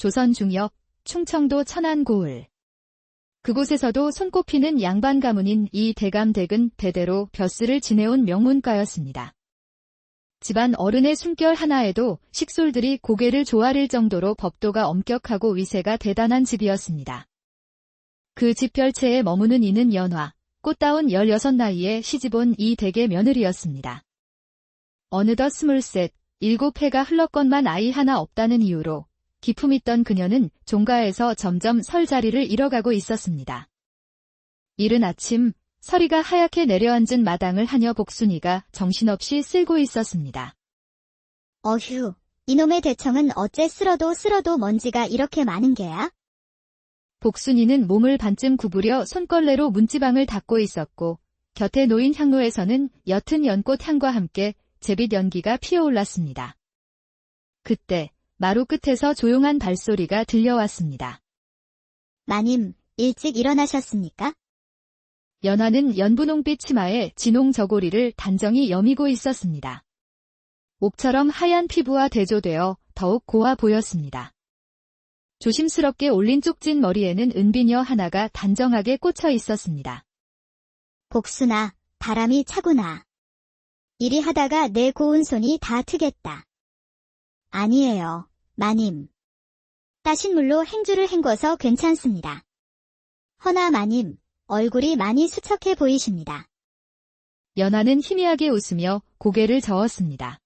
조선 중엽, 충청도 천안 고을. 그곳에서도 손꼽히는 양반 가문인 이 대감댁은 대대로 벼슬을 지내온 명문가였습니다. 집안 어른의 숨결 하나에도 식솔들이 고개를 조아릴 정도로 법도가 엄격하고 위세가 대단한 집이었습니다. 그 집 별채에 머무는 이는 연화, 꽃다운 16 나이에 시집온 이 댁의 며느리였습니다. 어느덧 23, 7해가 흘렀건만 아이 하나 없다는 이유로 기품 있던 그녀는 종가에서 점점 설 자리를 잃어가고 있었습니다. 이른 아침, 서리가 하얗게 내려앉은 마당을 하녀 복순이가 정신없이 쓸고 있었습니다. 어휴, 이놈의 대청은 어째 쓸어도 먼지가 이렇게 많은 게야? 복순이는 몸을 반쯤 구부려 손걸레로 문지방을 닦고 있었고 곁에 놓인 향로에서는 옅은 연꽃 향과 함께 제빛 연기가 피어올랐습니다. 그때 마루 끝에서 조용한 발소리가 들려왔습니다. 마님, 일찍 일어나셨습니까? 연화는 연분홍빛 치마에 진홍 저고리를 단정히 여미고 있었습니다. 옥처럼 하얀 피부와 대조되어 더욱 고와 보였습니다. 조심스럽게 올린 쪽진 머리에는 은비녀 하나가 단정하게 꽂혀 있었습니다. 복순아, 바람이 차구나. 이리 하다가 내 고운 손이 다 트겠다. 아니에요, 마님. 따신 물로 행주를 헹궈서 괜찮습니다. 허나 마님, 얼굴이 많이 수척해 보이십니다. 연화는 희미하게 웃으며 고개를 저었습니다.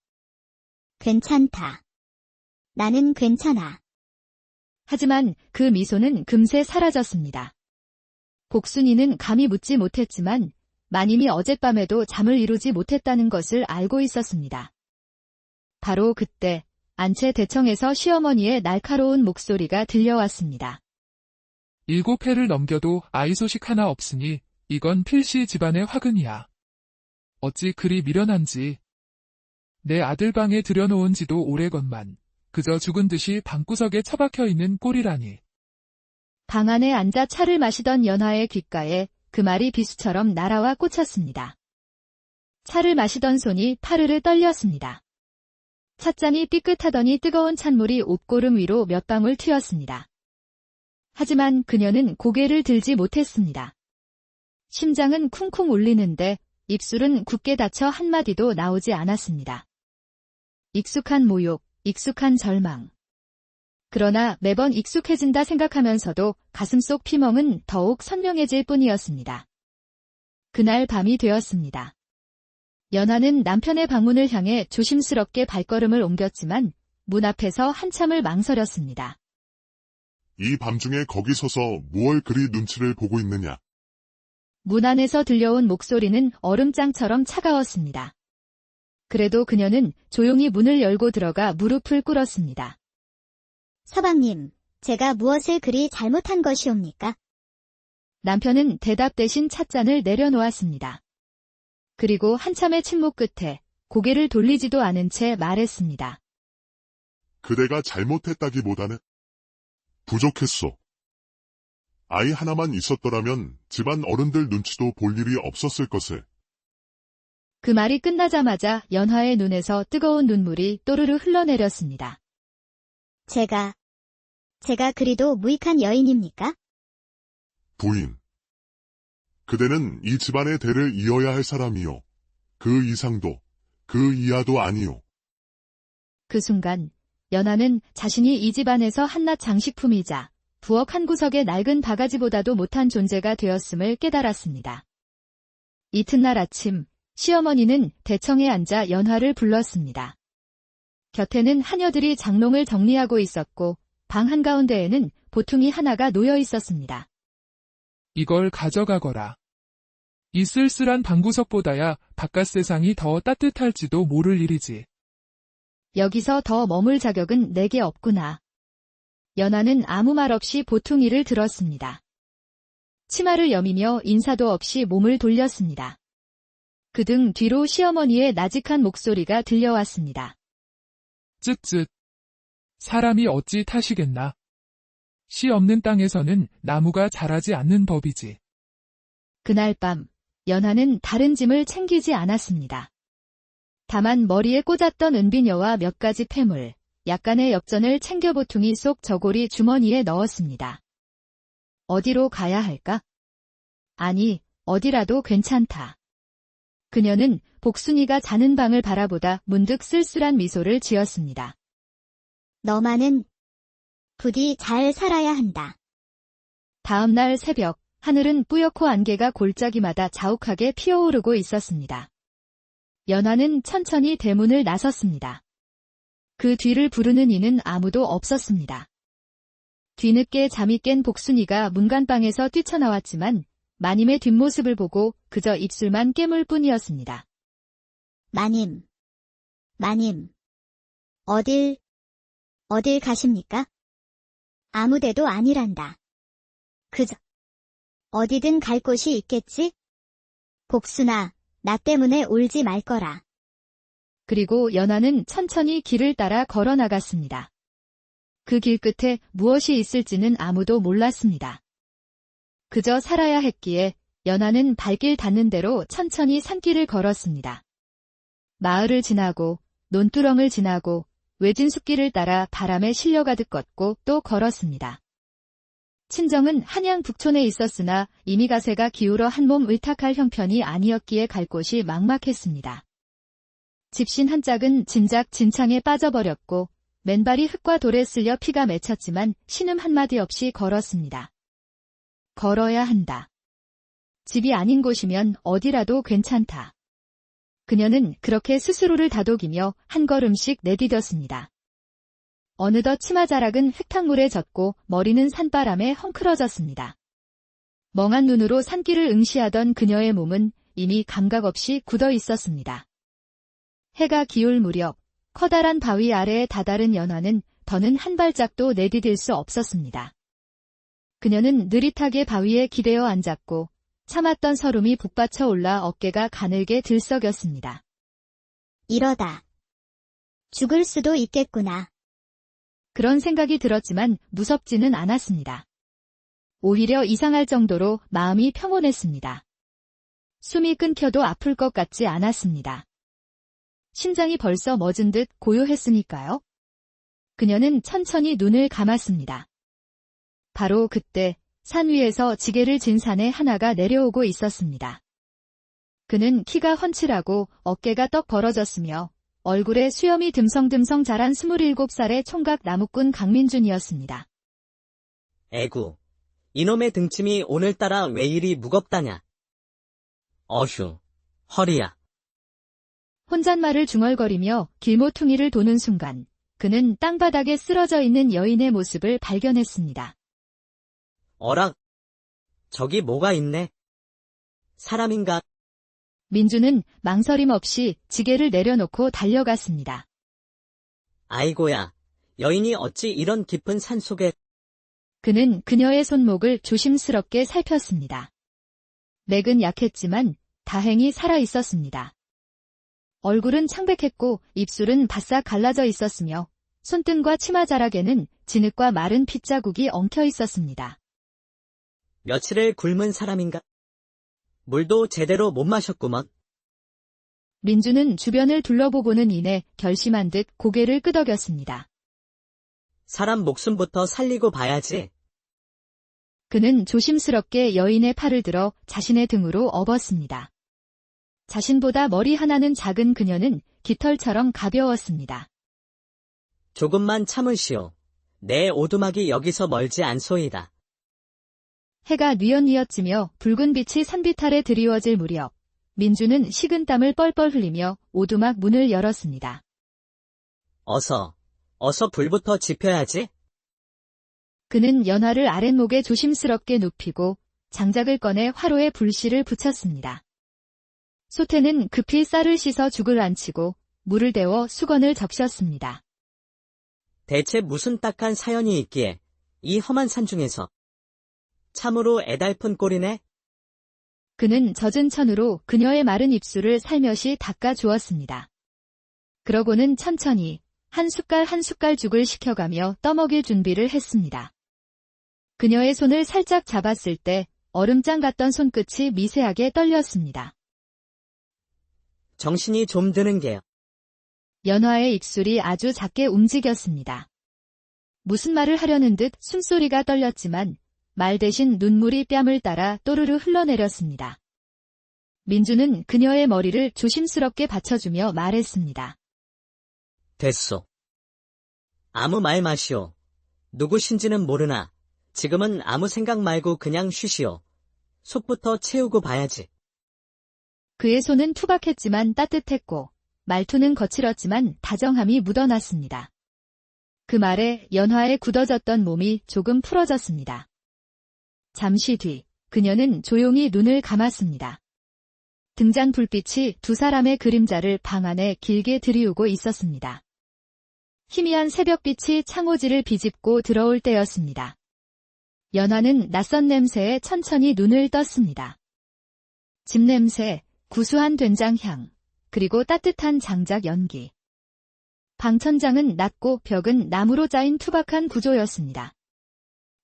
괜찮다. 나는 괜찮아. 하지만 그 미소는 금세 사라졌습니다. 복순이는 감히 묻지 못했지만 마님이 어젯밤에도 잠을 이루지 못했다는 것을 알고 있었습니다. 바로 그때 안채 대청에서 시어머니의 날카로운 목소리가 들려왔습니다. 7해를 넘겨도 아이 소식 하나 없으니 이건 필시 집안의 화근이야. 어찌 그리 미련한지. 내 아들 방에 들여놓은 지도 오래건만 그저 죽은 듯이 방구석에 처박혀 있는 꼴이라니. 방 안에 앉아 차를 마시던 연화의 귓가에 그 말이 비수처럼 날아와 꽂혔습니다. 차를 마시던 손이 파르르 떨렸습니다. 찻잔이 삐끗하더니 뜨거운 찬물이 옷고름 위로 몇 방울 튀었습니다. 하지만 그녀는 고개를 들지 못했습니다. 심장은 쿵쿵 울리는데 입술은 굳게 닫혀 한마디도 나오지 않았습니다. 익숙한 모욕, 익숙한 절망. 그러나 매번 익숙해진다 생각하면서도 가슴속 피멍은 더욱 선명해질 뿐이었습니다. 그날 밤이 되었습니다. 연화는 남편의 방문을 향해 조심스럽게 발걸음을 옮겼지만 문 앞에서 한참을 망설였습니다. 이 밤중에 거기 서서 무얼 그리 눈치를 보고 있느냐. 문 안에서 들려온 목소리는 얼음장처럼 차가웠습니다. 그래도 그녀는 조용히 문을 열고 들어가 무릎을 꿇었습니다. 서방님, 제가 무엇을 그리 잘못한 것이옵니까? 남편은 대답 대신 찻잔을 내려놓았습니다. 그리고 한참의 침묵 끝에 고개를 돌리지도 않은 채 말했습니다. 그대가 잘못했다기보다는 부족했소. 아이 하나만 있었더라면 집안 어른들 눈치도 볼 일이 없었을 것을. 그 말이 끝나자마자 연화의 눈에서 뜨거운 눈물이 또르르 흘러내렸습니다. 제가 그리도 무익한 여인입니까? 부인. 그대는 이 집안의 대를 이어야 할 사람이요. 그 이상도, 그 이하도 아니요. 그 순간 연화는 자신이 이 집안에서 한낱 장식품이자 부엌 한 구석의 낡은 바가지보다도 못한 존재가 되었음을 깨달았습니다. 이튿날 아침 시어머니는 대청에 앉아 연화를 불렀습니다. 곁에는 하녀들이 장롱을 정리하고 있었고 방 한가운데에는 보퉁이 하나가 놓여 있었습니다. 이걸 가져가거라. 이 쓸쓸한 방구석보다야 바깥 세상이 더 따뜻할지도 모를 일이지. 여기서 더 머물 자격은 내게 없구나. 연화는 아무 말 없이 보퉁이를 들었습니다. 치마를 여미며 인사도 없이 몸을 돌렸습니다. 그 등 뒤로 시어머니의 나직한 목소리가 들려왔습니다. 쯧쯧. 사람이 어찌 타시겠나. 씨 없는 땅에서는 나무가 자라지 않는 법이지. 그날 밤 연화는 다른 짐을 챙기지 않았습니다. 다만 머리에 꽂았던 은비녀와 몇 가지 폐물, 약간의 엽전을 챙겨 보퉁이 속 저고리 주머니에 넣었습니다. 어디로 가야 할까? 아니, 어디라도 괜찮다. 그녀는 복순이가 자는 방을 바라보다 문득 쓸쓸한 미소를 지었습니다. 너만은 부디 잘 살아야 한다. 다음 날 새벽, 하늘은 뿌옇고 안개가 골짜기마다 자욱하게 피어오르고 있었습니다. 연화는 천천히 대문을 나섰습니다. 그 뒤를 부르는 이는 아무도 없었습니다. 뒤늦게 잠이 깬 복순이가 문간방에서 뛰쳐나왔지만 마님의 뒷모습을 보고 그저 입술만 깨물 뿐이었습니다. 마님. 어딜 가십니까? 아무데도 아니란다. 그저 어디든 갈 곳이 있겠지? 복순아, 나 때문에 울지 말 거라. 그리고 연화는 천천히 길을 따라 걸어 나갔습니다. 그 길 끝에 무엇이 있을지는 아무도 몰랐습니다. 그저 살아야 했기에 연화는 발길 닿는 대로 천천히 산길을 걸었습니다. 마을을 지나고 논두렁을 지나고 외진 숲길을 따라 바람에 실려가듯 걷고 또 걸었습니다. 친정은 한양 북촌에 있었으나 이미 가세가 기울어 한몸 의탁할 형편이 아니었기에 갈 곳이 막막했습니다. 집신 한 짝은 진작 진창에 빠져버렸고 맨발이 흙과 돌에 쓸려 피가 맺혔지만 신음 한마디 없이 걸었습니다. 걸어야 한다. 집이 아닌 곳이면 어디라도 괜찮다. 그녀는 그렇게 스스로를 다독이며 한 걸음씩 내디뎠습니다. 어느덧 치마자락은 흙탕물에 젖고 머리는 산바람에 헝클어졌습니다. 멍한 눈으로 산길을 응시하던 그녀의 몸은 이미 감각 없이 굳어 있었습니다. 해가 기울 무렵 커다란 바위 아래에 다다른 연화는 더는 한 발짝도 내디딜 수 없었습니다. 그녀는 느릿하게 바위에 기대어 앉았고 참았던 설움이 북받쳐 올라 어깨가 가늘게 들썩였습니다. 이러다 죽을 수도 있겠구나. 그런 생각이 들었지만 무섭지는 않았습니다. 오히려 이상할 정도로 마음이 평온했습니다. 숨이 끊겨도 아플 것 같지 않았습니다. 심장이 벌써 멎은 듯 고요했으니까요. 그녀는 천천히 눈을 감았습니다. 바로 그때 산 위에서 지게를 진 산에 하나가 내려오고 있었습니다. 그는 키가 훤칠하고 어깨가 떡 벌어졌으며 얼굴에 수염이 듬성듬성 자란 27살의 총각 나무꾼 강민준이었습니다. 에구, 이놈의 등짐이 오늘따라 왜 이리 무겁다냐. 어휴, 허리야. 혼잣말을 중얼거리며 길모퉁이를 도는 순간 그는 땅바닥에 쓰러져 있는 여인의 모습을 발견했습니다. 어라, 저기 뭐가 있네. 사람인가? 민주는 망설임 없이 지게를 내려놓고 달려갔습니다. 아이고야, 여인이 어찌 이런 깊은 산속에. 그는 그녀의 손목을 조심스럽게 살폈습니다. 맥은 약했지만 다행히 살아 있었습니다. 얼굴은 창백했고 입술은 바싹 갈라져 있었으며 손등과 치마자락에는 진흙과 마른 핏자국이 엉켜 있었습니다. 며칠을 굶은 사람인가? 물도 제대로 못 마셨구먼. 민주는 주변을 둘러보고는 이내 결심한 듯 고개를 끄덕였습니다. 사람 목숨부터 살리고 봐야지. 그는 조심스럽게 여인의 팔을 들어 자신의 등으로 업었습니다. 자신보다 머리 하나는 작은 그녀는 깃털처럼 가벼웠습니다. 조금만 참으시오. 내 오두막이 여기서 멀지 않소이다. 해가 뉘엿뉘엿 지며 붉은 빛이 산빛 아래 드리워질 무렵 민주는 식은땀을 뻘뻘 흘리며 오두막 문을 열었습니다. 어서 불부터 지펴야지. 그는 연화를 아랫목에 조심스럽게 눕히고 장작을 꺼내 화로에 불씨를 붙였습니다. 소태는 급히 쌀을 씻어 죽을 안치고 물을 데워 수건을 적셨습니다. 대체 무슨 딱한 사연이 있기에 이 험한 산중에서. 참으로 애달픈 꼴이네. 그는 젖은 천으로 그녀의 마른 입술을 살며시 닦아 주었습니다. 그러고는 천천히 한 숟갈 한 숟갈 죽을 식혀가며 떠먹일 준비를 했습니다. 그녀의 손을 살짝 잡았을 때 얼음장 같던 손끝이 미세하게 떨렸습니다. 정신이 좀 드는 게요. 연화의 입술이 아주 작게 움직였습니다. 무슨 말을 하려는 듯 숨소리가 떨렸지만 말 대신 눈물이 뺨을 따라 또르르 흘러내렸습니다. 민주는 그녀의 머리를 조심스럽게 받쳐주며 말했습니다. 됐소. 아무 말 마시오. 누구신지는 모르나 지금은 아무 생각 말고 그냥 쉬시오. 속부터 채우고 봐야지. 그의 손은 투박했지만 따뜻했고 말투는 거칠었지만 다정함이 묻어났습니다. 그 말에 연화의 굳어졌던 몸이 조금 풀어졌습니다. 잠시 뒤 그녀는 조용히 눈을 감았습니다. 등잔 불빛이 두 사람의 그림자를 방 안에 길게 들이우고 있었습니다. 희미한 새벽빛이 창호지를 비집고 들어올 때였습니다. 연화는 낯선 냄새에 천천히 눈을 떴습니다. 집 냄새, 구수한 된장향, 그리고 따뜻한 장작 연기. 방 천장은 낮고 벽은 나무로 짜인 투박한 구조였습니다.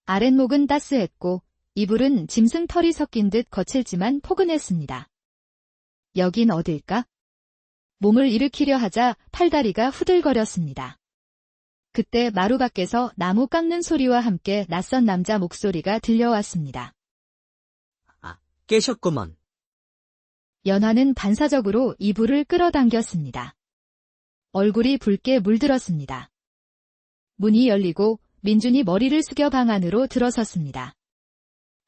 아랫목은 따스했고 이불은 짐승 털이 섞인 듯 거칠지만 포근했습니다. 여긴 어딜까? 몸을 일으키려 하자 팔다리가 후들거렸습니다. 그때 마루 밖에서 나무 깎는 소리와 함께 낯선 남자 목소리가 들려왔습니다. 깨셨구먼. 연화는 반사적으로 이불을 끌어당겼습니다. 얼굴이 붉게 물들었습니다. 문이 열리고 민준이 머리를 숙여 방 안으로 들어섰습니다.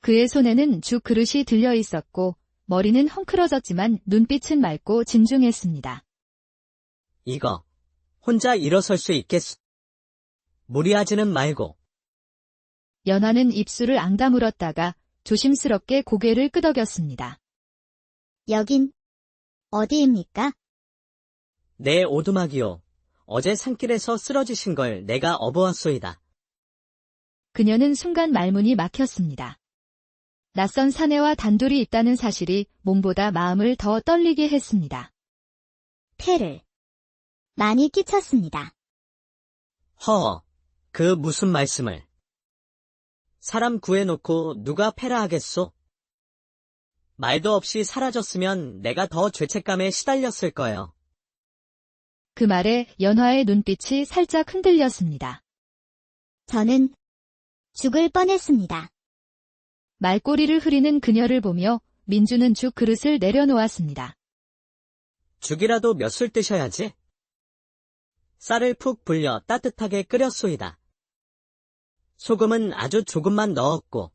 그의 손에는 죽 그릇이 들려 있었고 머리는 헝클어졌지만 눈빛은 맑고 진중했습니다. 이거 혼자 일어설 수 있겠소? 무리하지는 말고. 연화는 입술을 앙다물었다가 조심스럽게 고개를 끄덕였습니다. 여긴 어디입니까? 내 오두막이요. 어제 산길에서 쓰러지신 걸 내가 업어왔소이다. 그녀는 순간 말문이 막혔습니다. 낯선 사내와 단둘이 있다는 사실이 몸보다 마음을 더 떨리게 했습니다. 폐를 많이 끼쳤습니다. 허, 그 무슨 말씀을. 사람 구해놓고 누가 패라 하겠소? 말도 없이 사라졌으면 내가 더 죄책감에 시달렸을 거예요. 그 말에 연화의 눈빛이 살짝 흔들렸습니다. 저는 죽을 뻔했습니다. 말꼬리를 흐리는 그녀를 보며 민주는 죽 그릇을 내려놓았습니다. 죽이라도 몇 술 뜨셔야지. 쌀을 푹 불려 따뜻하게 끓였소이다. 소금은 아주 조금만 넣었고.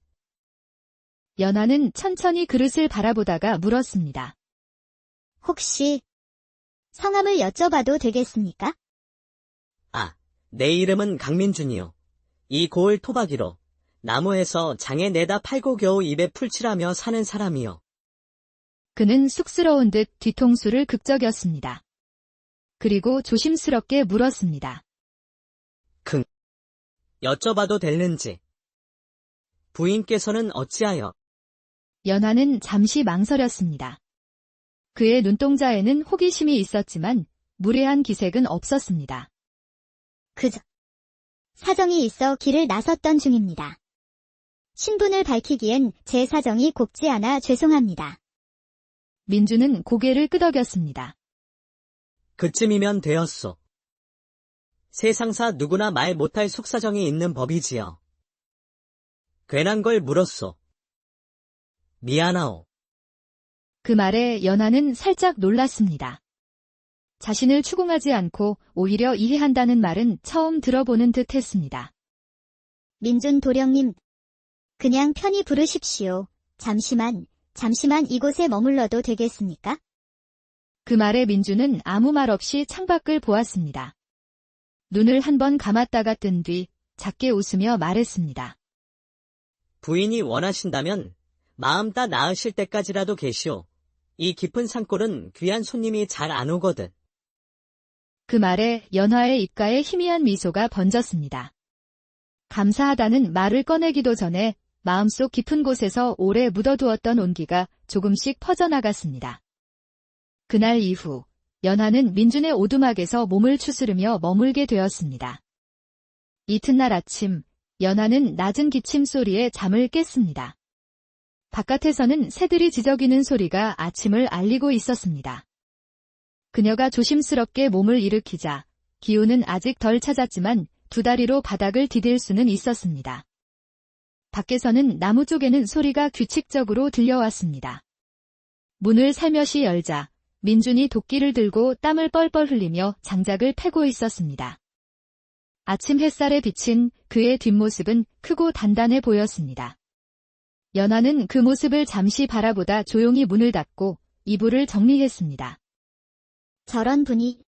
연화는 천천히 그릇을 바라보다가 물었습니다. 혹시 성함을 여쭤봐도 되겠습니까? 내 이름은 강민준이요. 이 고을 토박이로 나무에서 장에 내다 팔고 겨우 입에 풀칠하며 사는 사람이요. 그는 쑥스러운 듯 뒤통수를 극적였습니다. 그리고 조심스럽게 물었습니다. 여쭤봐도 될는지. 부인께서는 어찌하여? 연화는 잠시 망설였습니다. 그의 눈동자에는 호기심이 있었지만 무례한 기색은 없었습니다. 그저 사정이 있어 길을 나섰던 중입니다. 신분을 밝히기엔 제 사정이 곱지 않아 죄송합니다. 민주는 고개를 끄덕였습니다. 그쯤이면 되었소. 세상사 누구나 말 못할 속사정이 있는 법이지요. 괜한 걸 물었소. 미안하오. 그 말에 연화는 살짝 놀랐습니다. 자신을 추궁하지 않고 오히려 이해한다는 말은 처음 들어보는 듯 했습니다. 민준 도령님, 그냥 편히 부르십시오. 잠시만 이곳에 머물러도 되겠습니까? 그 말에 민주는 아무 말 없이 창밖을 보았습니다. 눈을 한번 감았다가 뜬 뒤 작게 웃으며 말했습니다. 부인이 원하신다면 마음 다 나으실 때까지라도 계시오. 이 깊은 산골은 귀한 손님이 잘 안 오거든. 그 말에 연화의 입가에 희미한 미소가 번졌습니다. 감사하다는 말을 꺼내기도 전에 마음속 깊은 곳에서 오래 묻어두었던 온기가 조금씩 퍼져나갔습니다. 그날 이후 연화는 민준의 오두막에서 몸을 추스르며 머물게 되었습니다. 이튿날 아침 연화는 낮은 기침 소리에 잠을 깼습니다. 바깥에서는 새들이 지저귀는 소리가 아침을 알리고 있었습니다. 그녀가 조심스럽게 몸을 일으키자 기호는 아직 덜 찾았지만 두 다리로 바닥을 디딜 수는 있었습니다. 밖에서는 나무 쪽에는 소리가 규칙적으로 들려왔습니다. 문을 살며시 열자 민준이 도끼를 들고 땀을 뻘뻘 흘리며 장작을 패고 있었습니다. 아침 햇살에 비친 그의 뒷모습은 크고 단단해 보였습니다. 연하는 그 모습을 잠시 바라보다 조용히 문을 닫고 이불을 정리했습니다. 저런 분이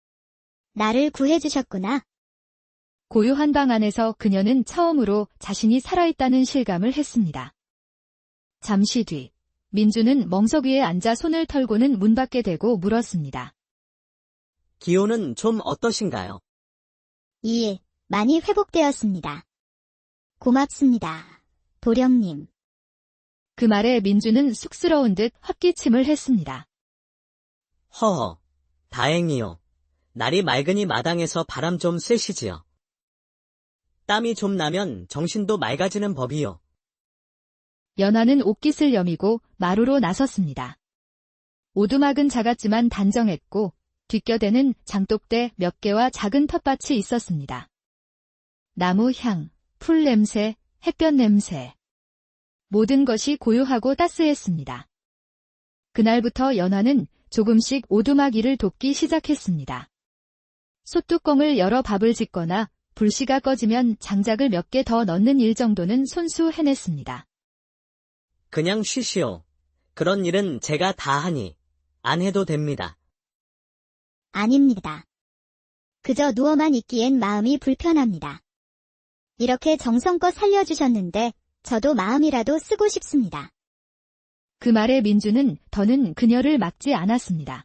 나를 구해주셨구나. 고요한 방 안에서 그녀는 처음으로 자신이 살아있다는 실감을 했습니다. 잠시 뒤 민주는 멍석 위에 앉아 손을 털고는 문 밖에 대고 물었습니다. 기호는 좀 어떠신가요? 예, 많이 회복되었습니다. 고맙습니다. 도령님. 그 말에 민주는 쑥스러운 듯 헛기침을 했습니다. 허허, 다행이요. 날이 맑으니 마당에서 바람 좀 쐬시지요. 땀이 좀 나면 정신도 맑아지는 법이요. 연하는 옷깃을 여미고 마루로 나섰습니다. 오두막은 작았지만 단정했고 뒷곁에는 장독대 몇 개와 작은 텃밭이 있었습니다. 나무 향, 풀 냄새, 햇볕 냄새. 모든 것이 고요하고 따스했습니다. 그날부터 연하는 조금씩 오두막 일을 돕기 시작했습니다. 솥뚜껑을 열어 밥을 짓거나 불씨가 꺼지면 장작을 몇 개 더 넣는 일 정도는 손수 해냈습니다. 그냥 쉬시오. 그런 일은 제가 다 하니 안 해도 됩니다. 아닙니다. 그저 누워만 있기엔 마음이 불편합니다. 이렇게 정성껏 살려주셨는데 저도 마음이라도 쓰고 싶습니다. 그 말에 민주는 더는 그녀를 막지 않았습니다.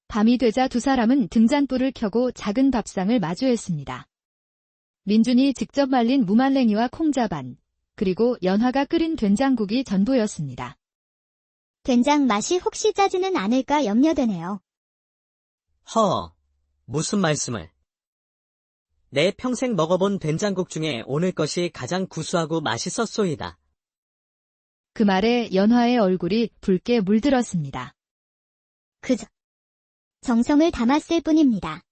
밤이 되자 두 사람은 등잔불을 켜고 작은 밥상을 마주했습니다. 민준이 직접 말린 무말랭이와 콩자반, 그리고 연화가 끓인 된장국이 전부였습니다. 된장 맛이 혹시 짜지는 않을까 염려되네요. 허, 무슨 말씀을. 내 평생 먹어본 된장국 중에 오늘 것이 가장 구수하고 맛있었소이다. 그 말에 연화의 얼굴이 붉게 물들었습니다. 그저 정성을 담았을 뿐입니다.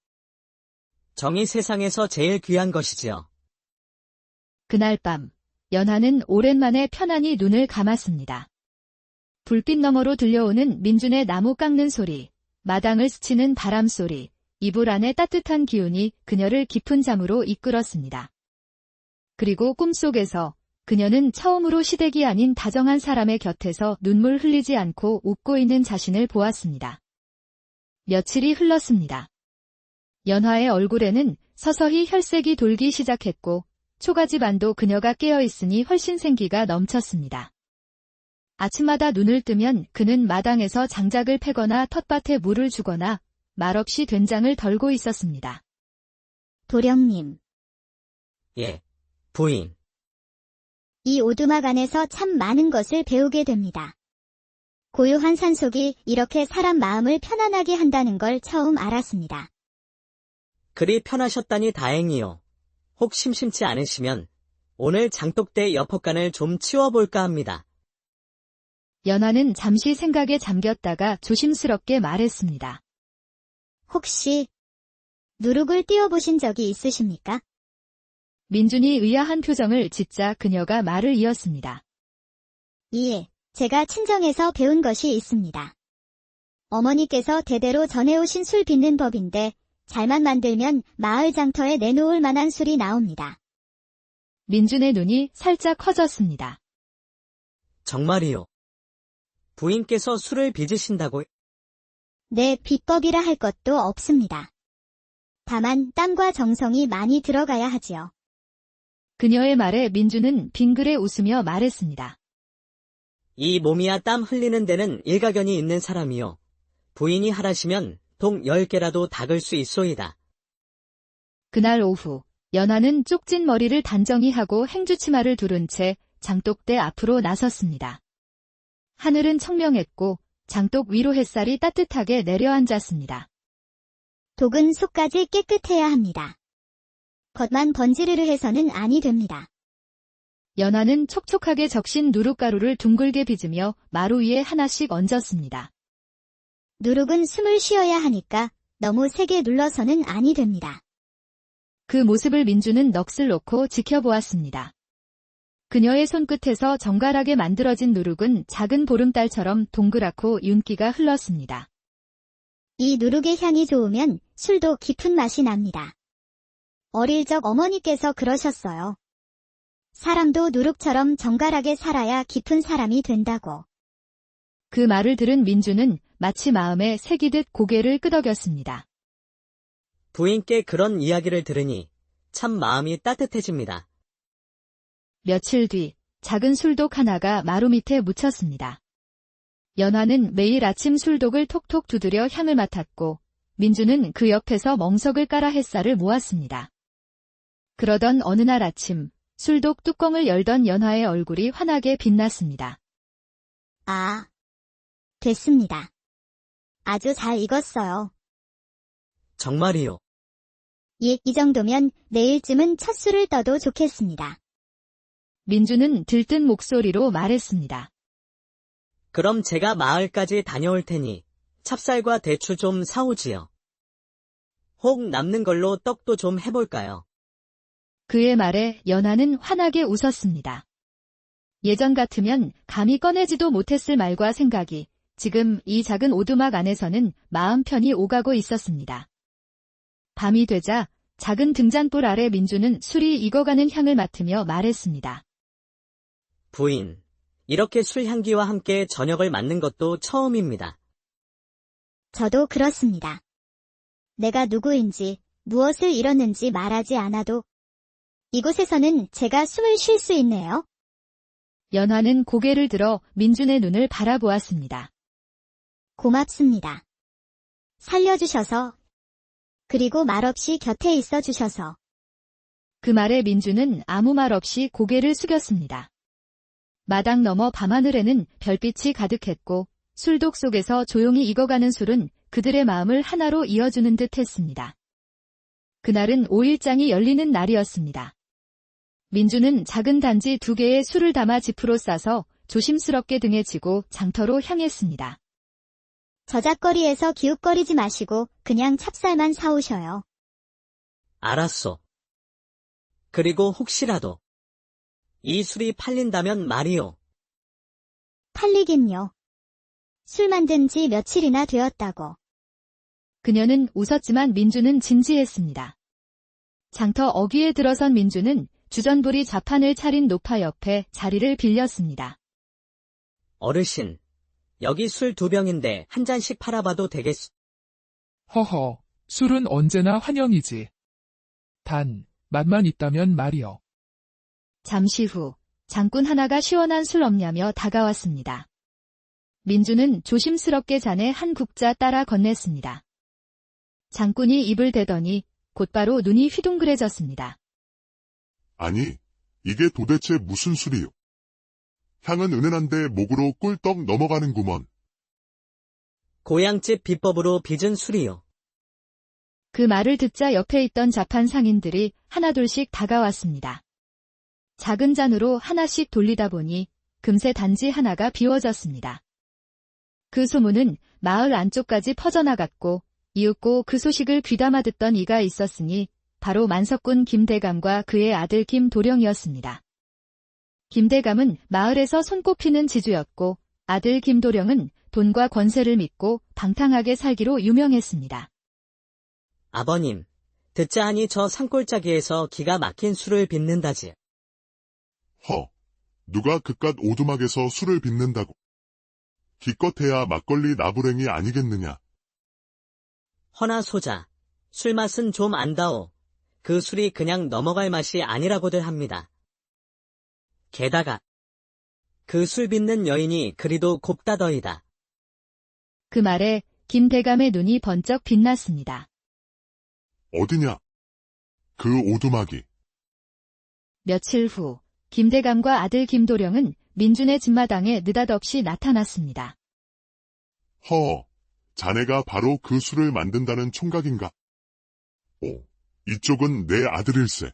정이 세상에서 제일 귀한 것이지요. 그날 밤, 연하는 오랜만에 편안히 눈을 감았습니다. 불빛 너머로 들려오는 민준의 나무 깎는 소리, 마당을 스치는 바람 소리, 이불 안의 따뜻한 기운이 그녀를 깊은 잠으로 이끌었습니다. 그리고 꿈속에서 그녀는 처음으로 시댁이 아닌 다정한 사람의 곁에서 눈물 흘리지 않고 웃고 있는 자신을 보았습니다. 며칠이 흘렀습니다. 연화의 얼굴에는 서서히 혈색이 돌기 시작했고 초가집안도 그녀가 깨어있으니 훨씬 생기가 넘쳤습니다. 아침마다 눈을 뜨면 그는 마당에서 장작을 패거나 텃밭에 물을 주거나 말없이 된장을 덜고 있었습니다. 도령님, 예, 부인. 이 오두막 안에서 참 많은 것을 배우게 됩니다. 고요한 산속이 이렇게 사람 마음을 편안하게 한다는 걸 처음 알았습니다. 그리 편하셨다니 다행이요. 혹 심심치 않으시면 오늘 장독대 여포간을 좀 치워볼까 합니다. 연하는 잠시 생각에 잠겼다가 조심스럽게 말했습니다. 혹시 누룩을 띄워보신 적이 있으십니까? 민준이 의아한 표정을 짓자 그녀가 말을 이었습니다. 예, 제가 친정에서 배운 것이 있습니다. 어머니께서 대대로 전해오신 술 빚는 법인데 잘만 만들면 마을 장터에 내놓을 만한 술이 나옵니다. 민준의 눈이 살짝 커졌습니다. 정말이요. 부인께서 술을 빚으신다고? 네, 비법이라 할 것도 없습니다. 다만 땀과 정성이 많이 들어가야 하지요. 그녀의 말에 민준은 빙그레 웃으며 말했습니다. 이 몸이야 땀 흘리는 데는 일가견이 있는 사람이요. 부인이 하라시면 동 10개라도 닦을 수 있소이다. 그날 오후, 연하는 쪽진 머리를 단정히 하고 행주치마를 두른 채 장독대 앞으로 나섰습니다. 하늘은 청명했고 장독 위로 햇살이 따뜻하게 내려앉았습니다. 독은 속까지 깨끗해야 합니다. 겉만 번지르르 해서는 아니 됩니다. 연하는 촉촉하게 적신 누룩가루를 둥글게 빚으며 마루 위에 하나씩 얹었습니다. 누룩은 숨을 쉬어야 하니까 너무 세게 눌러서는 아니 됩니다. 그 모습을 민주는 넋을 놓고 지켜보았습니다. 그녀의 손끝에서 정갈하게 만들어진 누룩은 작은 보름달처럼 동그랗고 윤기가 흘렀습니다. 이 누룩의 향이 좋으면 술도 깊은 맛이 납니다. 어릴 적 어머니께서 그러셨어요. 사람도 누룩처럼 정갈하게 살아야 깊은 사람이 된다고. 그 말을 들은 민주는 마치 마음에 새기듯 고개를 끄덕였습니다. 부인께 그런 이야기를 들으니 참 마음이 따뜻해집니다. 며칠 뒤 작은 술독 하나가 마루 밑에 묻혔습니다. 연화는 매일 아침 술독을 톡톡 두드려 향을 맡았고 민주는 그 옆에서 멍석을 깔아 햇살을 모았습니다. 그러던 어느 날 아침 술독 뚜껑을 열던 연화의 얼굴이 환하게 빛났습니다. 아, 됐습니다. 아주 잘 익었어요. 정말이요. 예, 이 정도면 내일쯤은 첫 술을 떠도 좋겠습니다. 민주는 들뜬 목소리로 말했습니다. 그럼 제가 마을까지 다녀올 테니 찹쌀과 대추 좀 사오지요. 혹 남는 걸로 떡도 좀 해볼까요? 그의 말에 연하는 환하게 웃었습니다. 예전 같으면 감히 꺼내지도 못했을 말과 생각이 지금 이 작은 오두막 안에서는 마음 편히 오가고 있었습니다. 밤이 되자 작은 등잔불 아래 민주는 술이 익어가는 향을 맡으며 말했습니다. 부인, 이렇게 술 향기와 함께 저녁을 맞는 것도 처음입니다. 저도 그렇습니다. 내가 누구인지 무엇을 이뤘는지 말하지 않아도 이곳에서는 제가 숨을 쉴 수 있네요. 연화는 고개를 들어 민준의 눈을 바라보았습니다. 고맙습니다. 살려주셔서, 그리고 말없이 곁에 있어 주셔서. 그 말에 민주는 아무 말 없이 고개를 숙였습니다. 마당 너머 밤하늘에는 별빛이 가득했고 술독 속에서 조용히 익어가는 술은 그들의 마음을 하나로 이어주는 듯 했습니다. 그날은 5일장이 열리는 날이었습니다. 민주는 작은 단지 2개의 술을 담아 지프로 싸서 조심스럽게 등에 지고 장터로 향했습니다. 저작거리에서 기웃거리지 마시고 그냥 찹쌀만 사오셔요. 알았소. 그리고 혹시라도 이 술이 팔린다면 말이오. 팔리긴요. 술 만든 지 며칠이나 되었다고. 그녀는 웃었지만 민주는 진지했습니다. 장터 어귀에 들어선 민주는 주전부리 자판을 차린 노파 옆에 자리를 빌렸습니다. 어르신, 여기 술 2병인데 한 잔씩 팔아봐도 되겠소? 허허, 술은 언제나 환영이지. 단, 맛만 있다면 말이여. 잠시 후 장꾼 하나가 시원한 술 없냐며 다가왔습니다. 민주는 조심스럽게 잔에 한 국자 따라 건넸습니다. 장꾼이 입을 대더니 곧바로 눈이 휘둥그레졌습니다. 아니, 이게 도대체 무슨 술이요? 향은 은은한데 목으로 꿀떡 넘어가는구먼. 고향집 비법으로 빚은 술이요. 그 말을 듣자 옆에 있던 자판 상인들이 하나둘씩 다가왔습니다. 작은 잔으로 하나씩 돌리다 보니 금세 단지 하나가 비워졌습니다. 그 소문은 마을 안쪽까지 퍼져나갔고 이윽고 그 소식을 귀담아 듣던 이가 있었으니 바로 만석군 김대감과 그의 아들 김도령이었습니다. 김대감은 마을에서 손꼽히는 지주였고 아들 김도령은 돈과 권세를 믿고 방탕하게 살기로 유명했습니다. 아버님, 듣자 하니 저 산골짜기에서 기가 막힌 술을 빚는다지. 허, 누가 그깟 오두막에서 술을 빚는다고. 기껏해야 막걸리 나부랭이 아니겠느냐. 허나 소자, 술 맛은 좀 안다오. 그 술이 그냥 넘어갈 맛이 아니라고들 합니다. 게다가 그 술 빚는 여인이 그리도 곱다더이다. 그 말에 김대감의 눈이 번쩍 빛났습니다. 어디냐? 그 오두막이. 며칠 후 김대감과 아들 김도령은 민준의 집마당에 느닷없이 나타났습니다. 허, 자네가 바로 그 술을 만든다는 총각인가? 오, 이쪽은 내 아들일세.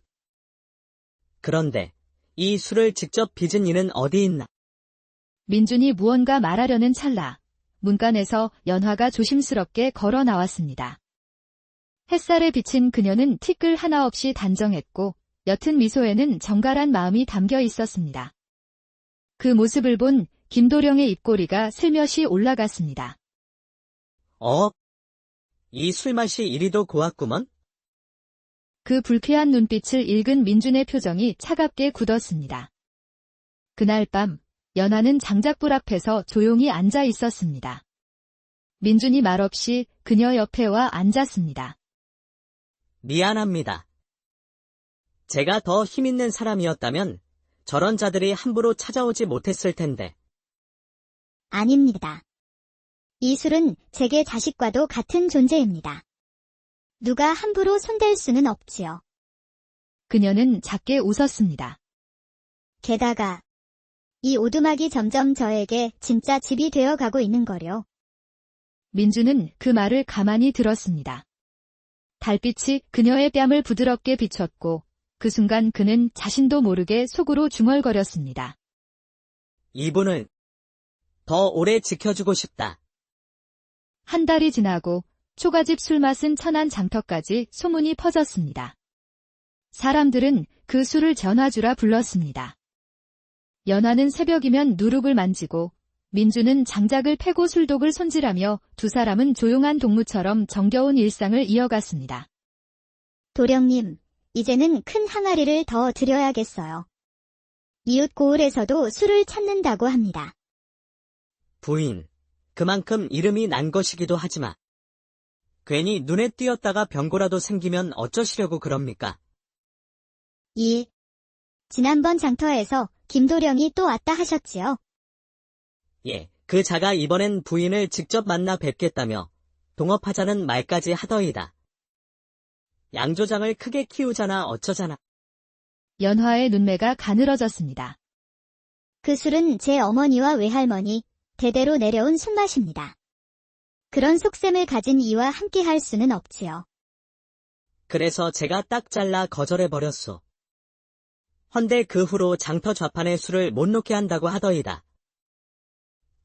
그런데 이 술을 직접 빚은 이는 어디 있나? 민준이 무언가 말하려는 찰나 문간에서 연화가 조심스럽게 걸어 나왔습니다. 햇살에 비친 그녀는 티끌 하나 없이 단정했고 옅은 미소에는 정갈한 마음이 담겨 있었습니다. 그 모습을 본 김도령의 입꼬리가 슬며시 올라갔습니다. 이 술맛이 이리도 고왔구먼? 그 불쾌한 눈빛을 읽은 민준의 표정이 차갑게 굳었습니다. 그날 밤 연하는 장작불 앞에서 조용히 앉아 있었습니다. 민준이 말없이 그녀 옆에 와 앉았습니다. 미안합니다. 제가 더 힘있는 사람이었다면 저런 자들이 함부로 찾아오지 못했을 텐데. 아닙니다. 이 술은 제게 자식과도 같은 존재입니다. 누가 함부로 손댈 수는 없지요. 그녀는 작게 웃었습니다. 게다가 이 오두막이 점점 저에게 진짜 집이 되어 가고 있는 거요. 민주는 그 말을 가만히 들었습니다. 달빛이 그녀의 뺨을 부드럽게 비췄고 그 순간 그는 자신도 모르게 속으로 중얼거렸습니다. 이분을 더 오래 지켜주고 싶다. 한 달이 지나고 초가집 술맛은 천안 장터까지 소문이 퍼졌습니다. 사람들은 그 술을 전화주라 불렀습니다. 연하는 새벽이면 누룩을 만지고 민주는 장작을 패고 술독을 손질하며 두 사람은 조용한 동무처럼 정겨운 일상을 이어갔습니다. 도령님, 이제는 큰 항아리를 더 드려야겠어요. 이웃 고을에서도 술을 찾는다고 합니다. 부인, 그만큼 이름이 난 것이기도 하지만 괜히 눈에 띄었다가 병고라도 생기면 어쩌시려고 그럽니까? 지난번 장터에서 김도령이 또 왔다 하셨지요? 예, 그 자가 이번엔 부인을 직접 만나 뵙겠다며 동업하자는 말까지 하더이다. 양조장을 크게 키우자나 어쩌자나. 연화의 눈매가 가늘어졌습니다. 그 술은 제 어머니와 외할머니, 대대로 내려온 술맛입니다. 그런 속셈을 가진 이와 함께 할 수는 없지요. 그래서 제가 딱 잘라 거절해버렸소. 헌데 그 후로 장터 좌판에 술을 못 놓게 한다고 하더이다.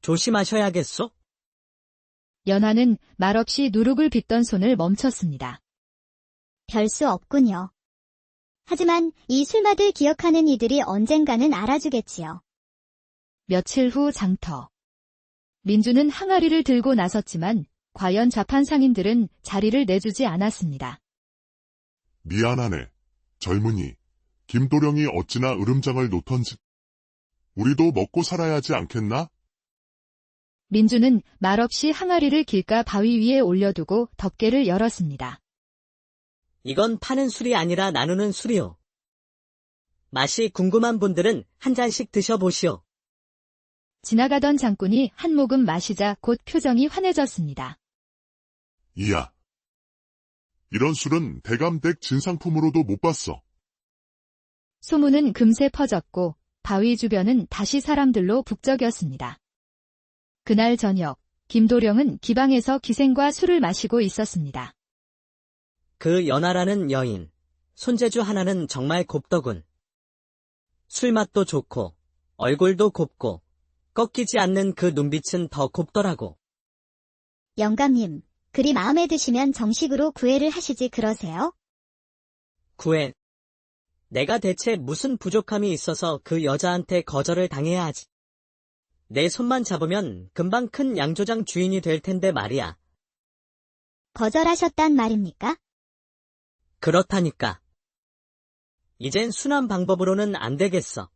조심하셔야겠소? 연하는 말없이 누룩을 빚던 손을 멈췄습니다. 별 수 없군요. 하지만 이 술맛을 기억하는 이들이 언젠가는 알아주겠지요. 며칠 후 장터. 민주는 항아리를 들고 나섰지만 과연 좌판 상인들은 자리를 내주지 않았습니다. 미안하네. 젊은이. 김도령이 어찌나 으름장을 놓던지. 우리도 먹고 살아야 하지 않겠나? 민주는 말없이 항아리를 길가 바위 위에 올려두고 덮개를 열었습니다. 이건 파는 술이 아니라 나누는 술이오. 맛이 궁금한 분들은 한 잔씩 드셔보시오. 지나가던 장꾼이 한 모금 마시자 곧 표정이 환해졌습니다. 이야. 이런 술은 대감댁 진상품으로도 못 봤어. 소문은 금세 퍼졌고 바위 주변은 다시 사람들로 북적였습니다. 그날 저녁, 김도령은 기방에서 기생과 술을 마시고 있었습니다. 그 연하라는 여인, 손재주 하나는 정말 곱더군. 술맛도 좋고 얼굴도 곱고 꺾이지 않는 그 눈빛은 더 곱더라고. 영감님, 그리 마음에 드시면 정식으로 구애를 하시지 그러세요? 구애. 내가 대체 무슨 부족함이 있어서 그 여자한테 거절을 당해야 하지. 내 손만 잡으면 금방 큰 양조장 주인이 될 텐데 말이야. 거절하셨단 말입니까? 그렇다니까. 이젠 순한 방법으로는 안 되겠어.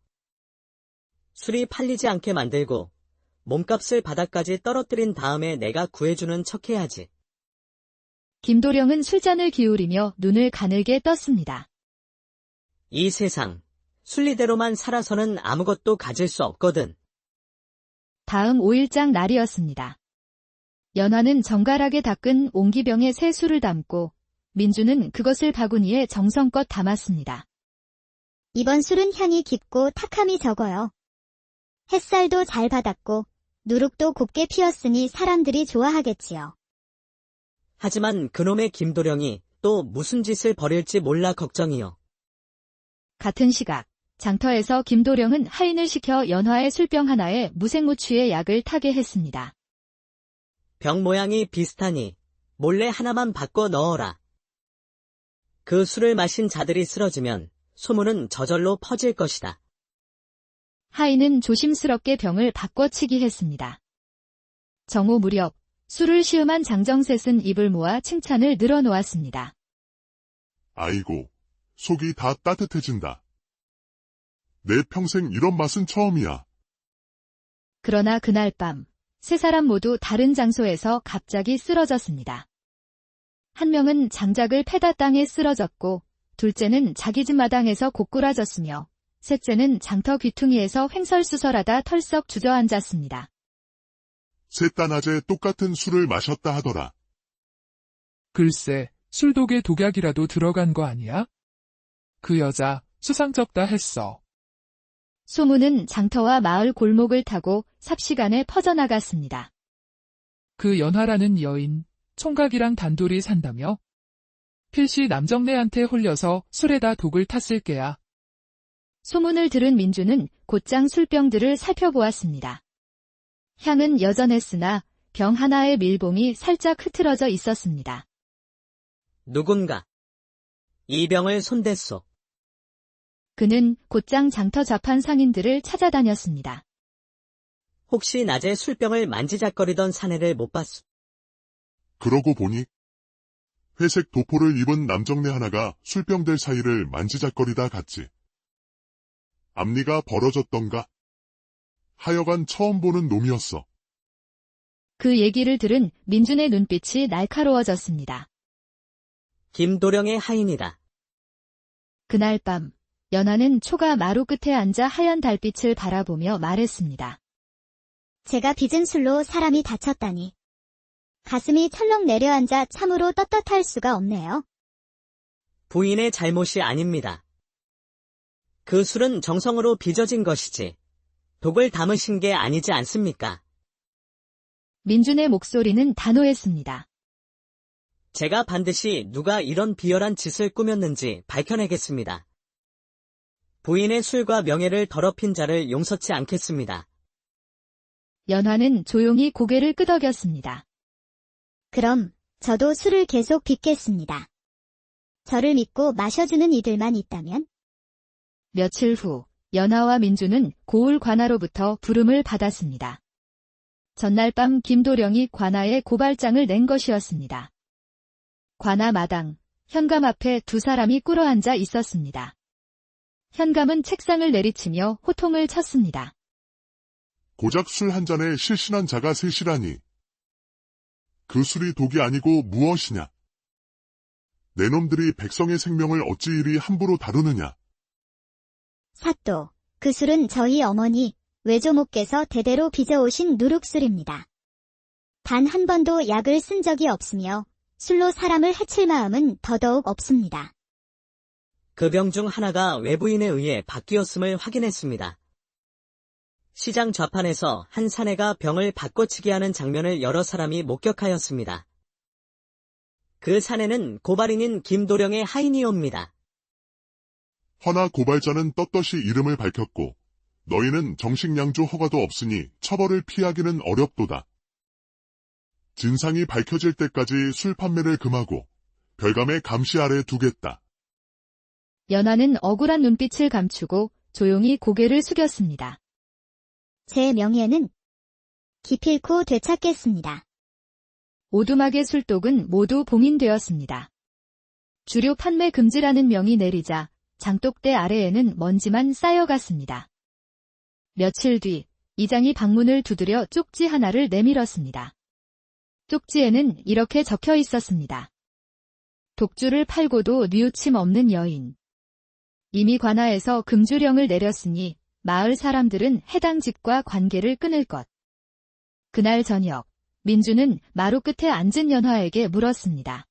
술이 팔리지 않게 만들고 몸값을 바닥까지 떨어뜨린 다음에 내가 구해주는 척해야지. 김도령은 술잔을 기울이며 눈을 가늘게 떴습니다. 이 세상, 순리대로만 살아서는 아무것도 가질 수 없거든. 다음 5일장 날이었습니다. 연화는 정갈하게 닦은 옹기병에 새 술을 담고 민주는 그것을 바구니에 정성껏 담았습니다. 이번 술은 향이 깊고 탁함이 적어요. 햇살도 잘 받았고 누룩도 곱게 피었으니 사람들이 좋아하겠지요. 하지만 그놈의 김도령이 또 무슨 짓을 벌일지 몰라 걱정이요. 같은 시각, 장터에서 김도령은 하인을 시켜 연화의 술병 하나에 무생무취의 약을 타게 했습니다. 병 모양이 비슷하니 몰래 하나만 바꿔 넣어라. 그 술을 마신 자들이 쓰러지면 소문은 저절로 퍼질 것이다. 하인은 조심스럽게 병을 바꿔치기 했습니다. 정오 무렵 술을 시음한 장정셋은 입을 모아 칭찬을 늘어놓았습니다. 아이고, 속이 다 따뜻해진다. 내 평생 이런 맛은 처음이야. 그러나 그날 밤, 세 사람 모두 다른 장소에서 갑자기 쓰러졌습니다. 한 명은 장작을 패다 땅에 쓰러졌고, 둘째는 자기 집 마당에서 고꾸라졌으며, 셋째는 장터 귀퉁이에서 횡설수설하다 털썩 주저앉았습니다. 셋 다 낮에 똑같은 술을 마셨다 하더라. 글쎄, 술독에 독약이라도 들어간 거 아니야? 그 여자 수상쩍다 했어. 소문은 장터와 마을 골목을 타고 삽시간에 퍼져나갔습니다. 그 연화라는 여인, 총각이랑 단둘이 산다며? 필시 남정네한테 홀려서 술에다 독을 탔을 게야. 소문을 들은 민주는 곧장 술병들을 살펴보았습니다. 향은 여전했으나 병 하나의 밀봉이 살짝 흐트러져 있었습니다. 누군가 이 병을 손댔소. 그는 곧장 장터 좌판 상인들을 찾아다녔습니다. 혹시 낮에 술병을 만지작거리던 사내를 못 봤소. 그러고 보니 회색 도포를 입은 남정네 하나가 술병들 사이를 만지작거리다 갔지. 앞니가 벌어졌던가? 하여간 처음 보는 놈이었어. 그 얘기를 들은 민준의 눈빛이 날카로워졌습니다. 김도령의 하인이다. 그날 밤, 연하는 초가 마루 끝에 앉아 하얀 달빛을 바라보며 말했습니다. 제가 빚은 술로 사람이 다쳤다니. 가슴이 철렁 내려앉아 참으로 떳떳할 수가 없네요. 부인의 잘못이 아닙니다. 그 술은 정성으로 빚어진 것이지 독을 담으신 게 아니지 않습니까? 민준의 목소리는 단호했습니다. 제가 반드시 누가 이런 비열한 짓을 꾸몄는지 밝혀내겠습니다. 부인의 술과 명예를 더럽힌 자를 용서치 않겠습니다. 연화는 조용히 고개를 끄덕였습니다. 그럼 저도 술을 계속 빚겠습니다. 저를 믿고 마셔주는 이들만 있다면? 며칠 후 연하와 민주는 고을 관아로부터 부름을 받았습니다. 전날 밤 김도령이 관아에 고발장을 낸 것이었습니다. 관아 마당, 현감 앞에 두 사람이 꿇어앉아 있었습니다. 현감은 책상을 내리치며 호통을 쳤습니다. 고작 술 한 잔에 실신한 자가 셋이라니. 그 술이 독이 아니고 무엇이냐? 내 놈들이 백성의 생명을 어찌 이리 함부로 다루느냐? 사또, 그 술은 저희 어머니, 외조모께서 대대로 빚어오신 누룩술입니다. 단 한 번도 약을 쓴 적이 없으며 술로 사람을 해칠 마음은 더더욱 없습니다. 그 병 중 하나가 외부인에 의해 바뀌었음을 확인했습니다. 시장 좌판에서 한 사내가 병을 바꿔치기 하는 장면을 여러 사람이 목격하였습니다. 그 사내는 고발인인 김도령의 하인이옵니다. 허나 고발자는 떳떳이 이름을 밝혔고 너희는 정식양조 허가도 없으니 처벌을 피하기는 어렵도다. 진상이 밝혀질 때까지 술 판매를 금하고 별감의 감시 아래 두겠다. 연하는 억울한 눈빛을 감추고 조용히 고개를 숙였습니다. 제 명예는 기필코 되찾겠습니다. 오두막의 술독은 모두 봉인되었습니다. 주류 판매 금지라는 명이 내리자 장독대 아래에는 먼지만 쌓여갔습니다. 며칠 뒤 이장이 방문을 두드려 쪽지 하나를 내밀었습니다. 쪽지에는 이렇게 적혀 있었습니다. 독주를 팔고도 뉘우침 없는 여인. 이미 관아에서 금주령을 내렸으니 마을 사람들은 해당 집과 관계를 끊을 것. 그날 저녁, 민주는 마루 끝에 앉은 연화에게 물었습니다.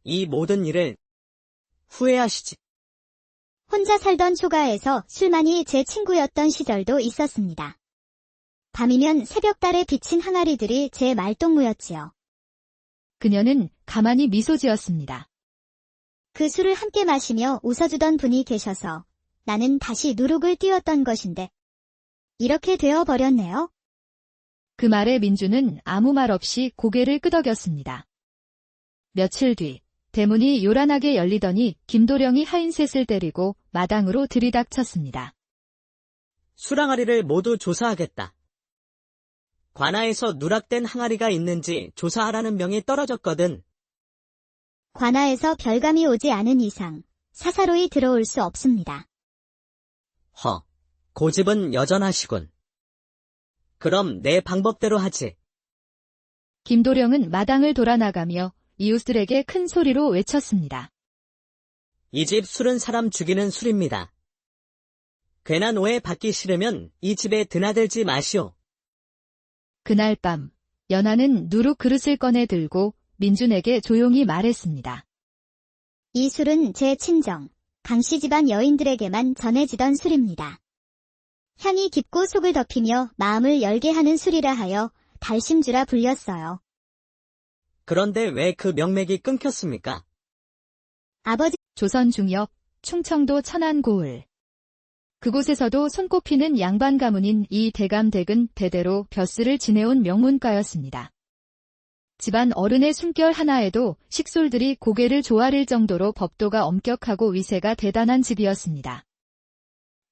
이 모든 일을 후회하시지. 혼자 살던 초가에서 술만이 제 친구였던 시절도 있었습니다. 밤이면 새벽달에 비친 항아리들이 제 말동무였지요. 그녀는 가만히 미소 지었습니다. 그 술을 함께 마시며 웃어주던 분이 계셔서 나는 다시 누룩을 띄웠던 것인데 이렇게 되어버렸네요. 그 말에 민주는 아무 말 없이 고개를 끄덕였습니다. 며칠 뒤 대문이 요란하게 열리더니 김도령이 하인셋을 데리고 마당으로 들이닥쳤습니다. 수랑아리를 모두 조사하겠다. 관아에서 누락된 항아리가 있는지 조사하라는 명이 떨어졌거든. 관아에서 별감이 오지 않은 이상 사사로이 들어올 수 없습니다. 고집은 여전하시군. 그럼 내 방법대로 하지. 김도령은 마당을 돌아나가며 이웃들에게 큰 소리로 외쳤습니다. 이 집 술은 사람 죽이는 술입니다. 괜한 오해 받기 싫으면 이 집에 드나들지 마시오. 그날 밤 연하는 누룩 그릇을 꺼내 들고 민준에게 조용히 말했습니다. 이 술은 제 친정, 강씨 집안 여인들에게만 전해지던 술입니다. 향이 깊고 속을 덮이며 마음을 열게 하는 술이라 하여 달심주라 불렸어요. 그런데 왜 그 명맥이 끊겼습니까? 아버지, 조선 중엽, 충청도 천안 고을. 그곳에서도 손꼽히는 양반 가문인 이 대감댁은 대대로 벼슬을 지내온 명문가였습니다. 집안 어른의 숨결 하나에도 식솔들이 고개를 조아릴 정도로 법도가 엄격하고 위세가 대단한 집이었습니다.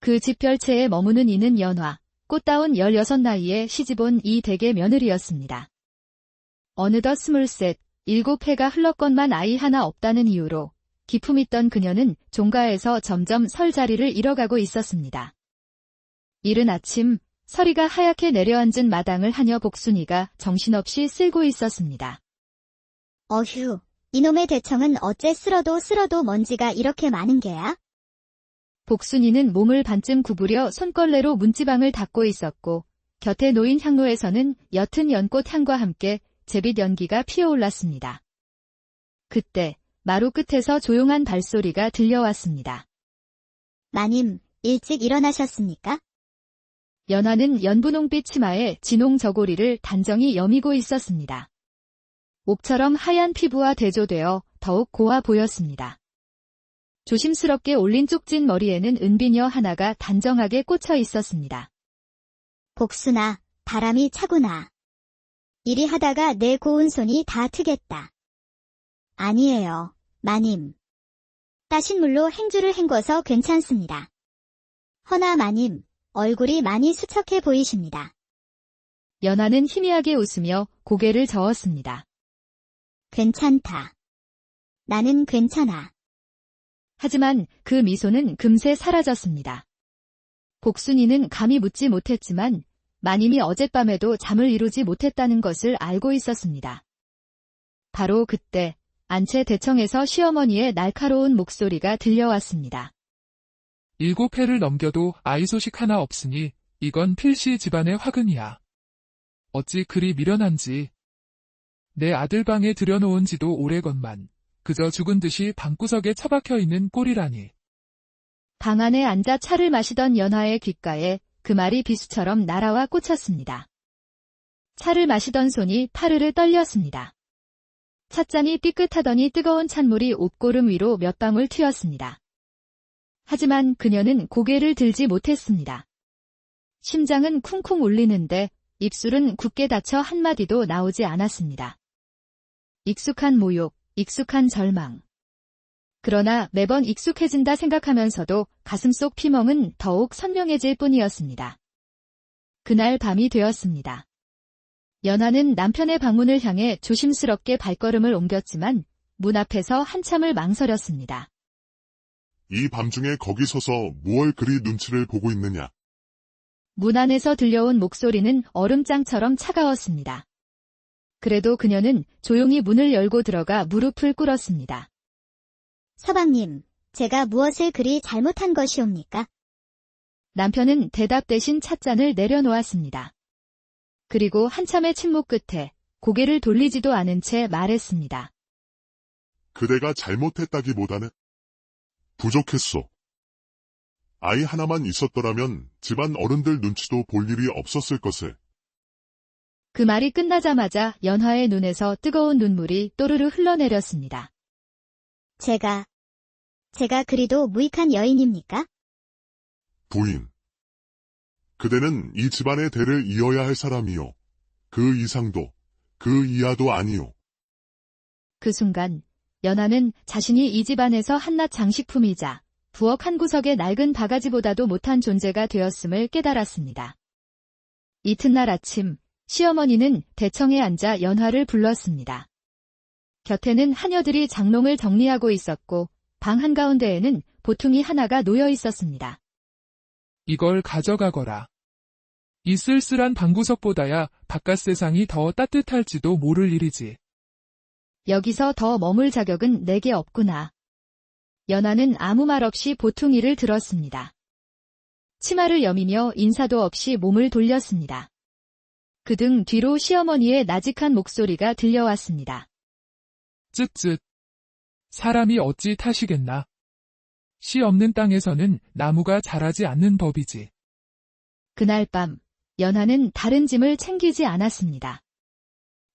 그 집 별채에 머무는 이는 연화, 꽃다운 16 나이에 시집온 이 댁의 며느리였습니다. 어느덧 23, 7해가 흘렀건만 아이 하나 없다는 이유로 기품 있던 그녀는 종가에서 점점 설 자리를 잃어가고 있었습니다. 이른 아침 서리가 하얗게 내려앉은 마당을 하녀 복순이가 정신없이 쓸고 있었습니다. 어휴, 이놈의 대청은 어째 쓸어도 먼지가 이렇게 많은 게야? 복순이는 몸을 반쯤 구부려 손걸레로 문지방을 닦고 있었고 곁에 놓인 향로에서는 옅은 연꽃 향과 함께 제빛 연기가 피어올랐습니다. 그때 마루 끝에서 조용한 발소리가 들려왔습니다. 마님, 일찍 일어나셨습니까? 연하는 연분홍빛 치마에 진홍 저고리를 단정히 여미고 있었습니다. 옥처럼 하얀 피부와 대조되어 더욱 고와 보였습니다. 조심스럽게 올린 쪽진 머리에는 은비녀 하나가 단정하게 꽂혀 있었습니다. 복순아, 바람이 차구나. 이리 하다가 내 고운 손이 다 트겠다. 아니에요, 마님. 따신 물로 행주를 헹궈서 괜찮습니다. 허나 마님, 얼굴이 많이 수척해 보이십니다. 연하는 희미하게 웃으며 고개를 저었습니다. 괜찮다. 나는 괜찮아. 하지만 그 미소는 금세 사라졌습니다. 복순이는 감히 묻지 못했지만 마님이 어젯밤에도 잠을 이루지 못했다는 것을 알고 있었습니다. 바로 그때 안채 대청에서 시어머니의 날카로운 목소리가 들려왔습니다. 7해를 넘겨도 아이 소식 하나 없으니 이건 필시 집안의 화근이야. 어찌 그리 미련한지. 내 아들 방에 들여놓은 지도 오래건만 그저 죽은 듯이 방구석에 처박혀 있는 꼴이라니. 방 안에 앉아 차를 마시던 연하의 귓가에 그 말이 비수처럼 날아와 꽂혔습니다. 차를 마시던 손이 파르르 떨렸습니다. 찻잔이 삐끗하더니 뜨거운 찬물이 옷고름 위로 몇 방울 튀었습니다. 하지만 그녀는 고개를 들지 못했습니다. 심장은 쿵쿵 울리는데 입술은 굳게 닫혀 한마디도 나오지 않았습니다. 익숙한 모욕, 익숙한 절망. 그러나 매번 익숙해진다 생각하면서도 가슴속 피멍은 더욱 선명해질 뿐이었습니다. 그날 밤이 되었습니다. 연하는 남편의 방문을 향해 조심스럽게 발걸음을 옮겼지만 문 앞에서 한참을 망설였습니다. 이 밤중에 거기 서서 무얼 그리 눈치를 보고 있느냐. 문 안에서 들려온 목소리는 얼음장처럼 차가웠습니다. 그래도 그녀는 조용히 문을 열고 들어가 무릎을 꿇었습니다. 서방님, 제가 무엇을 그리 잘못한 것이옵니까? 남편은 대답 대신 찻잔을 내려놓았습니다. 그리고 한참의 침묵 끝에 고개를 돌리지도 않은 채 말했습니다. 그대가 잘못했다기보다는 부족했소. 아이 하나만 있었더라면 집안 어른들 눈치도 볼 일이 없었을 것을. 그 말이 끝나자마자 연화의 눈에서 뜨거운 눈물이 또르르 흘러내렸습니다. 제가 그리도 무익한 여인입니까? 부인. 그대는 이 집안의 대를 이어야 할 사람이요. 그 이상도, 그 이하도 아니오. 그 순간 연하는 자신이 이 집안에서 한낱 장식품이자 부엌 한 구석의 낡은 바가지보다도 못한 존재가 되었음을 깨달았습니다. 이튿날 아침 시어머니는 대청에 앉아 연화를 불렀습니다. 곁에는 하녀들이 장롱을 정리하고 있었고 방 한가운데에는 보퉁이 하나가 놓여 있었습니다. 이걸 가져가거라. 이 쓸쓸한 방구석보다야 바깥 세상이 더 따뜻할지도 모를 일이지. 여기서 더 머물 자격은 내게 없구나. 연하는 아무 말 없이 보퉁이를 들었습니다. 치마를 여미며 인사도 없이 몸을 돌렸습니다. 그 등 뒤로 시어머니의 나직한 목소리가 들려왔습니다. 쯧쯧. 사람이 어찌 타시겠나. 씨 없는 땅에서는 나무가 자라지 않는 법이지. 그날 밤 연하는 다른 짐을 챙기지 않았습니다.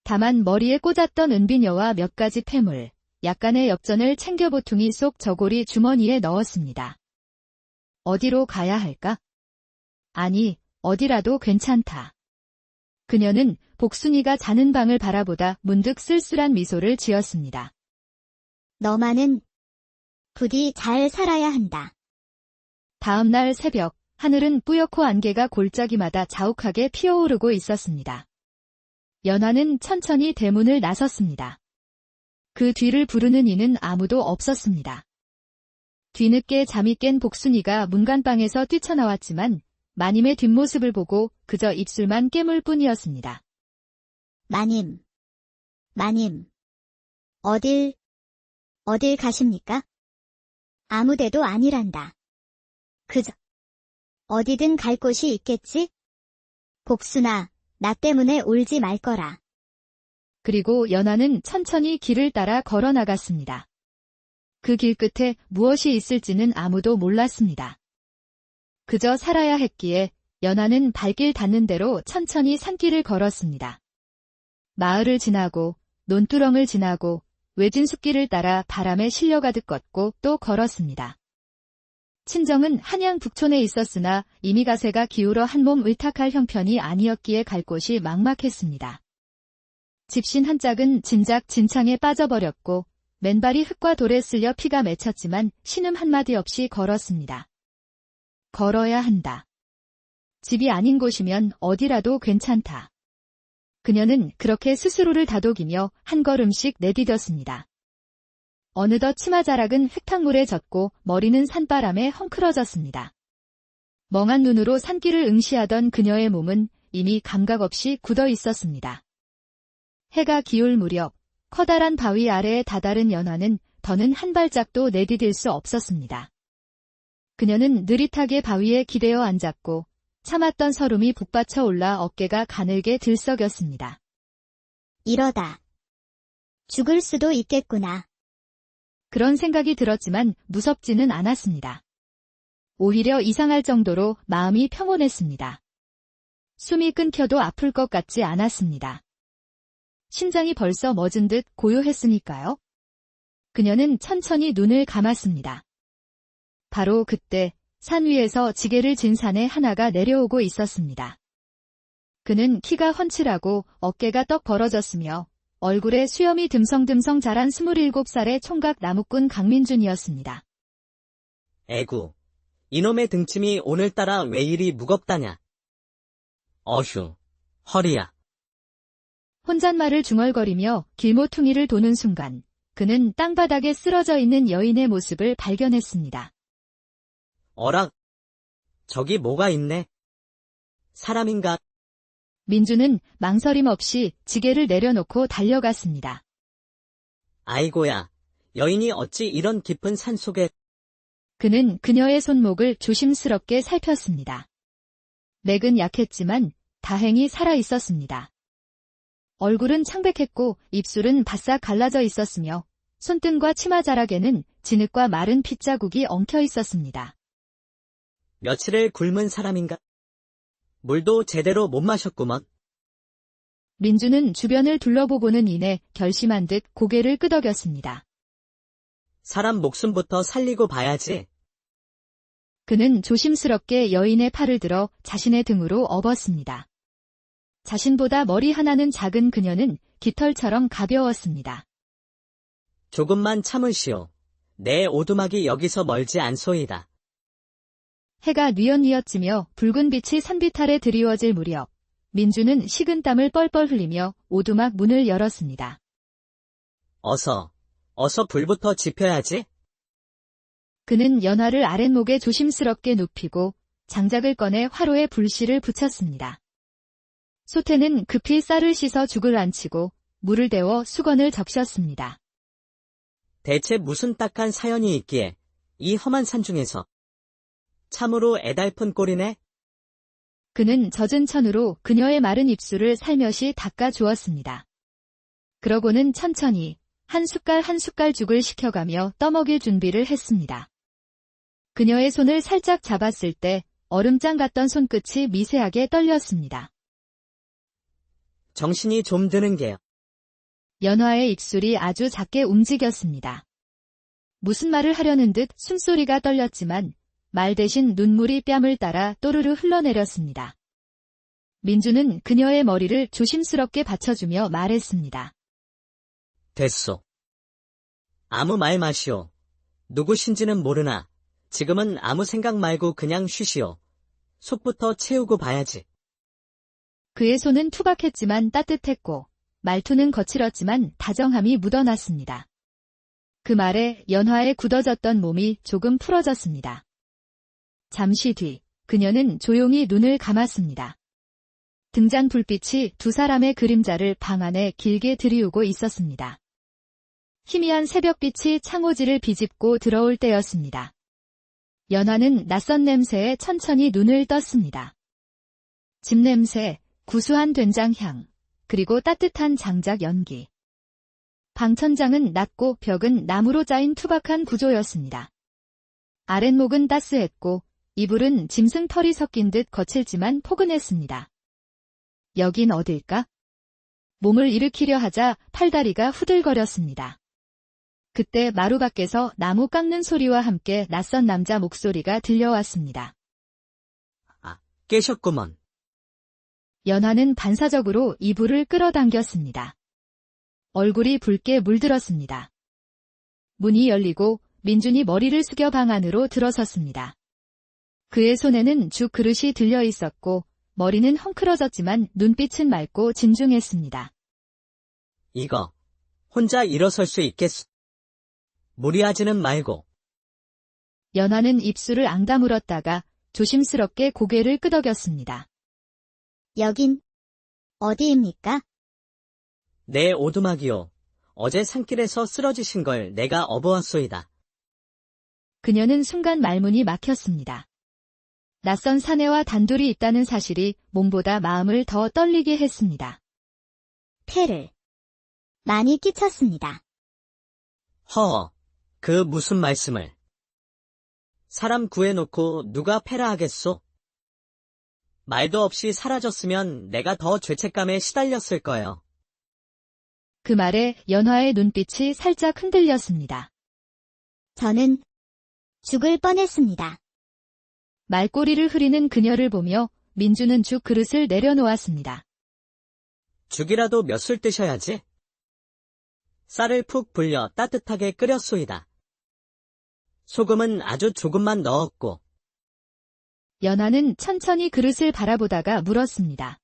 다만 머리에 꽂았던 은비녀와 몇 가지 폐물, 약간의 엽전을 챙겨 보퉁이 속 저고리 주머니에 넣었습니다. 어디로 가야 할까? 아니, 어디라도 괜찮다. 그녀는 복순이가 자는 방을 바라보다 문득 쓸쓸한 미소를 지었습니다. 너만은 부디 잘 살아야 한다. 다음 날 새벽, 하늘은 뿌옇고 안개가 골짜기마다 자욱하게 피어오르고 있었습니다. 연하는 천천히 대문을 나섰습니다. 그 뒤를 부르는 이는 아무도 없었습니다. 뒤늦게 잠이 깬 복순이가 문간방에서 뛰쳐나왔지만 마님의 뒷모습을 보고 그저 입술만 깨물 뿐이었습니다. 마님. 어딜 가십니까? 아무데도 아니란다. 그저 어디든 갈 곳이 있겠지? 복순아, 나 때문에 울지 말 거라. 그리고 연하는 천천히 길을 따라 걸어 나갔습니다. 그 길 끝에 무엇이 있을지는 아무도 몰랐습니다. 그저 살아야 했기에 연하는 발길 닿는 대로 천천히 산길을 걸었습니다. 마을을 지나고 논두렁을 지나고 외진 숲길을 따라 바람에 실려가듯 걷고 또 걸었습니다. 친정은 한양 북촌에 있었으나 이미 가세가 기울어 한몸 의탁할 형편이 아니었기에 갈 곳이 막막했습니다. 집신 한 짝은 진작 진창에 빠져버렸고 맨발이 흙과 돌에 쓸려 피가 맺혔지만 신음 한마디 없이 걸었습니다. 걸어야 한다. 집이 아닌 곳이면 어디라도 괜찮다. 그녀는 그렇게 스스로를 다독이며 한 걸음씩 내디뎠습니다. 어느덧 치마자락은 흙탕물에 젖고 머리는 산바람에 헝클어졌습니다. 멍한 눈으로 산길을 응시하던 그녀의 몸은 이미 감각 없이 굳어 있었습니다. 해가 기울 무렵 커다란 바위 아래에 다다른 연화는 더는 한 발짝도 내디딜 수 없었습니다. 그녀는 느릿하게 바위에 기대어 앉았고 참았던 설움이 북받쳐 올라 어깨가 가늘게 들썩였습니다. 이러다 죽을 수도 있겠구나. 그런 생각이 들었지만 무섭지는 않았습니다. 오히려 이상할 정도로 마음이 평온했습니다. 숨이 끊겨도 아플 것 같지 않았습니다. 심장이 벌써 멎은 듯 고요했으니까요. 그녀는 천천히 눈을 감았습니다. 바로 그때 산 위에서 지게를 진 산에 하나가 내려오고 있었습니다. 그는 키가 훤칠하고 어깨가 떡 벌어졌으며 얼굴에 수염이 듬성듬성 자란 27살의 총각 나무꾼 강민준이었습니다. 에구, 이놈의 등짐이 오늘따라 왜 이리 무겁다냐. 어휴, 허리야. 혼잣말을 중얼거리며 길모퉁이를 도는 순간 그는 땅바닥에 쓰러져 있는 여인의 모습을 발견했습니다. 어라, 저기 뭐가 있네. 사람인가? 민주는 망설임 없이 지게를 내려놓고 달려갔습니다. 아이고야, 여인이 어찌 이런 깊은 산속에. 그는 그녀의 손목을 조심스럽게 살폈습니다. 맥은 약했지만 다행히 살아 있었습니다. 얼굴은 창백했고 입술은 바싹 갈라져 있었으며 손등과 치마자락에는 진흙과 마른 핏자국이 엉켜 있었습니다. 며칠을 굶은 사람인가? 물도 제대로 못 마셨구먼. 민주는 주변을 둘러보고는 이내 결심한 듯 고개를 끄덕였습니다. 사람 목숨부터 살리고 봐야지. 그는 조심스럽게 여인의 팔을 들어 자신의 등으로 업었습니다. 자신보다 머리 하나는 작은 그녀는 깃털처럼 가벼웠습니다. 조금만 참으시오. 내 오두막이 여기서 멀지 않소이다. 해가 뉘엿뉘엿 지며 붉은 빛이 산빛 아래 드리워질 무렵 민주는 식은땀을 뻘뻘 흘리며 오두막 문을 열었습니다. 어서 불부터 지펴야지. 그는 연화를 아랫목에 조심스럽게 눕히고 장작을 꺼내 화로에 불씨를 붙였습니다. 소태는 급히 쌀을 씻어 죽을 안치고 물을 데워 수건을 적셨습니다. 대체 무슨 딱한 사연이 있기에 이 험한 산중에서. 참으로 애달픈 꼴이네. 그는 젖은 천으로 그녀의 마른 입술을 살며시 닦아 주었습니다. 그러고는 천천히 한 숟갈 한 숟갈 죽을 식혀가며 떠먹일 준비를 했습니다. 그녀의 손을 살짝 잡았을 때 얼음장 같던 손끝이 미세하게 떨렸습니다. 정신이 좀 드는 게요. 연화의 입술이 아주 작게 움직였습니다. 무슨 말을 하려는 듯 숨소리가 떨렸지만 말 대신 눈물이 뺨을 따라 또르르 흘러내렸습니다. 민주는 그녀의 머리를 조심스럽게 받쳐주며 말했습니다. 됐소. 아무 말 마시오. 누구신지는 모르나 지금은 아무 생각 말고 그냥 쉬시오. 속부터 채우고 봐야지. 그의 손은 투박했지만 따뜻했고 말투는 거칠었지만 다정함이 묻어났습니다. 그 말에 연화의 굳어졌던 몸이 조금 풀어졌습니다. 잠시 뒤 그녀는 조용히 눈을 감았습니다. 등잔 불빛이 두 사람의 그림자를 방 안에 길게 들이우고 있었습니다. 희미한 새벽빛이 창호지를 비집고 들어올 때였습니다. 연화는 낯선 냄새에 천천히 눈을 떴습니다. 집 냄새, 구수한 된장향, 그리고 따뜻한 장작 연기. 방 천장은 낮고 벽은 나무로 짜인 투박한 구조였습니다. 아랫목은 따스했고 이불은 짐승 털이 섞인 듯 거칠지만 포근했습니다. 여긴 어딜까? 몸을 일으키려 하자 팔다리가 후들거렸습니다. 그때 마루 밖에서 나무 깎는 소리와 함께 낯선 남자 목소리가 들려왔습니다. 깨셨구먼. 연화는 반사적으로 이불을 끌어당겼습니다. 얼굴이 붉게 물들었습니다. 문이 열리고 민준이 머리를 숙여 방 안으로 들어섰습니다. 그의 손에는 죽 그릇이 들려 있었고 머리는 헝클어졌지만 눈빛은 맑고 진중했습니다. 이거 혼자 일어설 수 있겠소? 무리하지는 말고. 연화는 입술을 앙다물었다가 조심스럽게 고개를 끄덕였습니다. 여긴 어디입니까? 내 오두막이요. 어제 산길에서 쓰러지신 걸 내가 업어왔소이다. 그녀는 순간 말문이 막혔습니다. 낯선 사내와 단둘이 있다는 사실이 몸보다 마음을 더 떨리게 했습니다. 폐를 많이 끼쳤습니다. 허, 그 무슨 말씀을. 사람 구해놓고 누가 패라 하겠소? 말도 없이 사라졌으면 내가 더 죄책감에 시달렸을 거예요. 그 말에 연화의 눈빛이 살짝 흔들렸습니다. 저는 죽을 뻔했습니다. 말꼬리를 흐리는 그녀를 보며 민주는 죽 그릇을 내려놓았습니다. 죽이라도 몇 술 뜨셔야지. 쌀을 푹 불려 따뜻하게 끓였소이다. 소금은 아주 조금만 넣었고. 연화는 천천히 그릇을 바라보다가 물었습니다.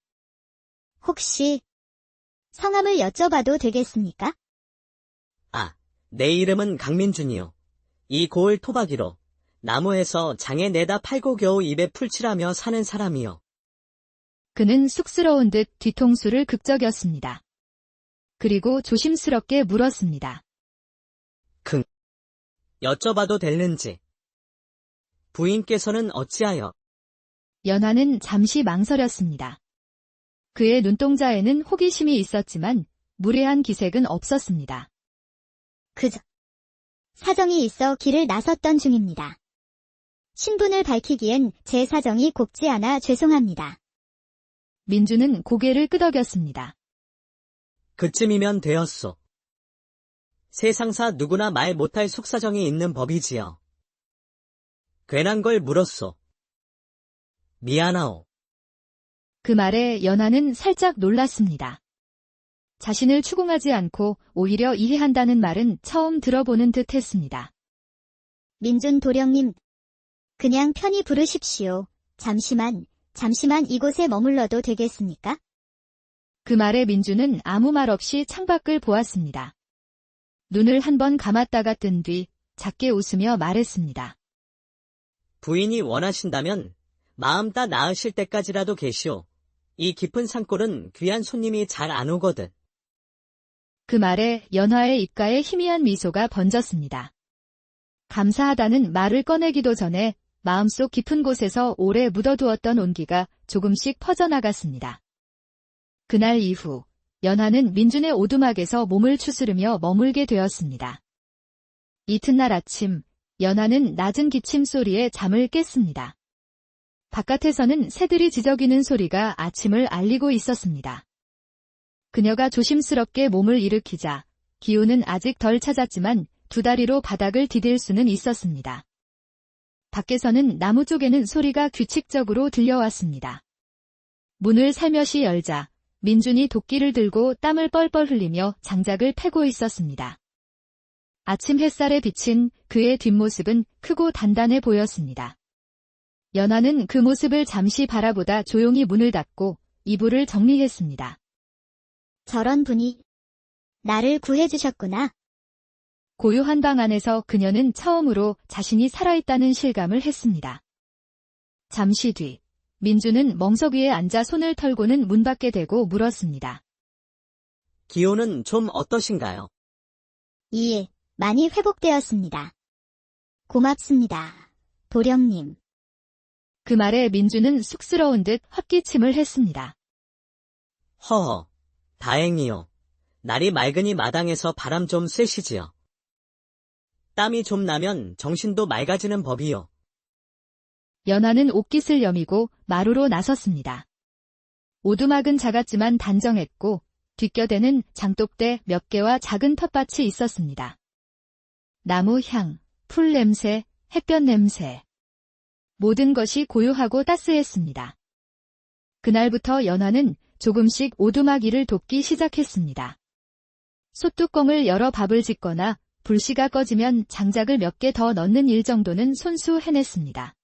혹시 성함을 여쭤봐도 되겠습니까? 내 이름은 강민준이요. 이 고을 토박이로 나무에서 장에 내다 팔고 겨우 입에 풀칠하며 사는 사람이요. 그는 쑥스러운 듯 뒤통수를 극적였습니다. 그리고 조심스럽게 물었습니다. 여쭤봐도 될는지. 부인께서는 어찌하여? 연화는 잠시 망설였습니다. 그의 눈동자에는 호기심이 있었지만 무례한 기색은 없었습니다. 그저 사정이 있어 길을 나섰던 중입니다. 신분을 밝히기엔 제 사정이 곱지 않아 죄송합니다. 민주는 고개를 끄덕였습니다. 그쯤이면 되었소. 세상사 누구나 말 못할 속사정이 있는 법이지요. 괜한 걸 물었소. 미안하오. 그 말에 연하는 살짝 놀랐습니다. 자신을 추궁하지 않고 오히려 이해한다는 말은 처음 들어보는 듯 했습니다. 민준 도령님, 그냥 편히 부르십시오. 잠시만 이곳에 머물러도 되겠습니까? 그 말에 민주는 아무 말 없이 창밖을 보았습니다. 눈을 한번 감았다가 뜬 뒤 작게 웃으며 말했습니다. 부인이 원하신다면 마음 다 나으실 때까지라도 계시오. 이 깊은 산골은 귀한 손님이 잘 안 오거든. 그 말에 연화의 입가에 희미한 미소가 번졌습니다. 감사하다는 말을 꺼내기도 전에 마음속 깊은 곳에서 오래 묻어두었던 온기가 조금씩 퍼져나갔습니다. 그날 이후 연하는 민준의 오두막에서 몸을 추스르며 머물게 되었습니다. 이튿날 아침 연하는 낮은 기침 소리에 잠을 깼습니다. 바깥에서는 새들이 지저귀는 소리가 아침을 알리고 있었습니다. 그녀가 조심스럽게 몸을 일으키자 기운은 아직 덜 찾았지만 두 다리로 바닥을 디딜 수는 있었습니다. 밖에서는 나무 쪽에는 소리가 규칙적으로 들려왔습니다. 문을 살며시 열자 민준이 도끼를 들고 땀을 뻘뻘 흘리며 장작을 패고 있었습니다. 아침 햇살에 비친 그의 뒷모습은 크고 단단해 보였습니다. 연하는 그 모습을 잠시 바라보다 조용히 문을 닫고 이불을 정리했습니다. 저런 분이 나를 구해주셨구나. 고요한 방 안에서 그녀는 처음으로 자신이 살아있다는 실감을 했습니다. 잠시 뒤 민주는 멍석 위에 앉아 손을 털고는 문 밖에 대고 물었습니다. 기호는 좀 어떠신가요? 예, 많이 회복되었습니다. 고맙습니다. 도령님. 그 말에 민주는 쑥스러운 듯 헛기침을 했습니다. 허허, 다행이요. 날이 맑으니 마당에서 바람 좀 쐬시지요. 땀이 좀 나면 정신도 맑아지는 법이요. 연하는 옷깃을 여미고 마루로 나섰습니다. 오두막은 작았지만 단정했고 뒷곁에는 장독대 몇 개와 작은 텃밭이 있었습니다. 나무 향, 풀 냄새, 햇볕 냄새. 모든 것이 고요하고 따스했습니다. 그날부터 연하는 조금씩 오두막 일을 돕기 시작했습니다. 솥뚜껑을 열어 밥을 짓거나 불씨가 꺼지면 장작을 몇 개 더 넣는 일 정도는 손수 해냈습니다.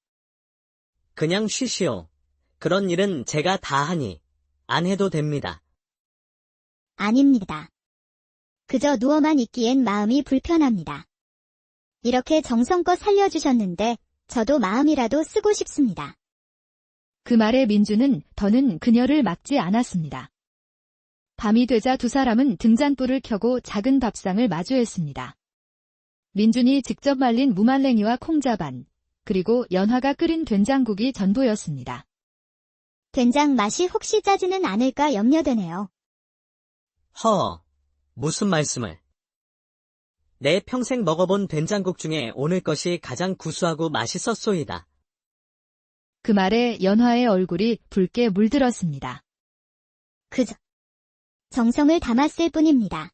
그냥 쉬시오. 그런 일은 제가 다 하니 안 해도 됩니다. 아닙니다. 그저 누워만 있기엔 마음이 불편합니다. 이렇게 정성껏 살려주셨는데 저도 마음이라도 쓰고 싶습니다. 그 말에 민주는 더는 그녀를 막지 않았습니다. 밤이 되자 두 사람은 등잔불을 켜고 작은 밥상을 마주했습니다. 민준이 직접 말린 무말랭이와 콩자반, 그리고 연화가 끓인 된장국이 전부였습니다. 된장 맛이 혹시 짜지는 않을까 염려되네요. 허, 무슨 말씀을. 내 평생 먹어본 된장국 중에 오늘 것이 가장 구수하고 맛있었소이다. 그 말에 연화의 얼굴이 붉게 물들었습니다. 그저 정성을 담았을 뿐입니다.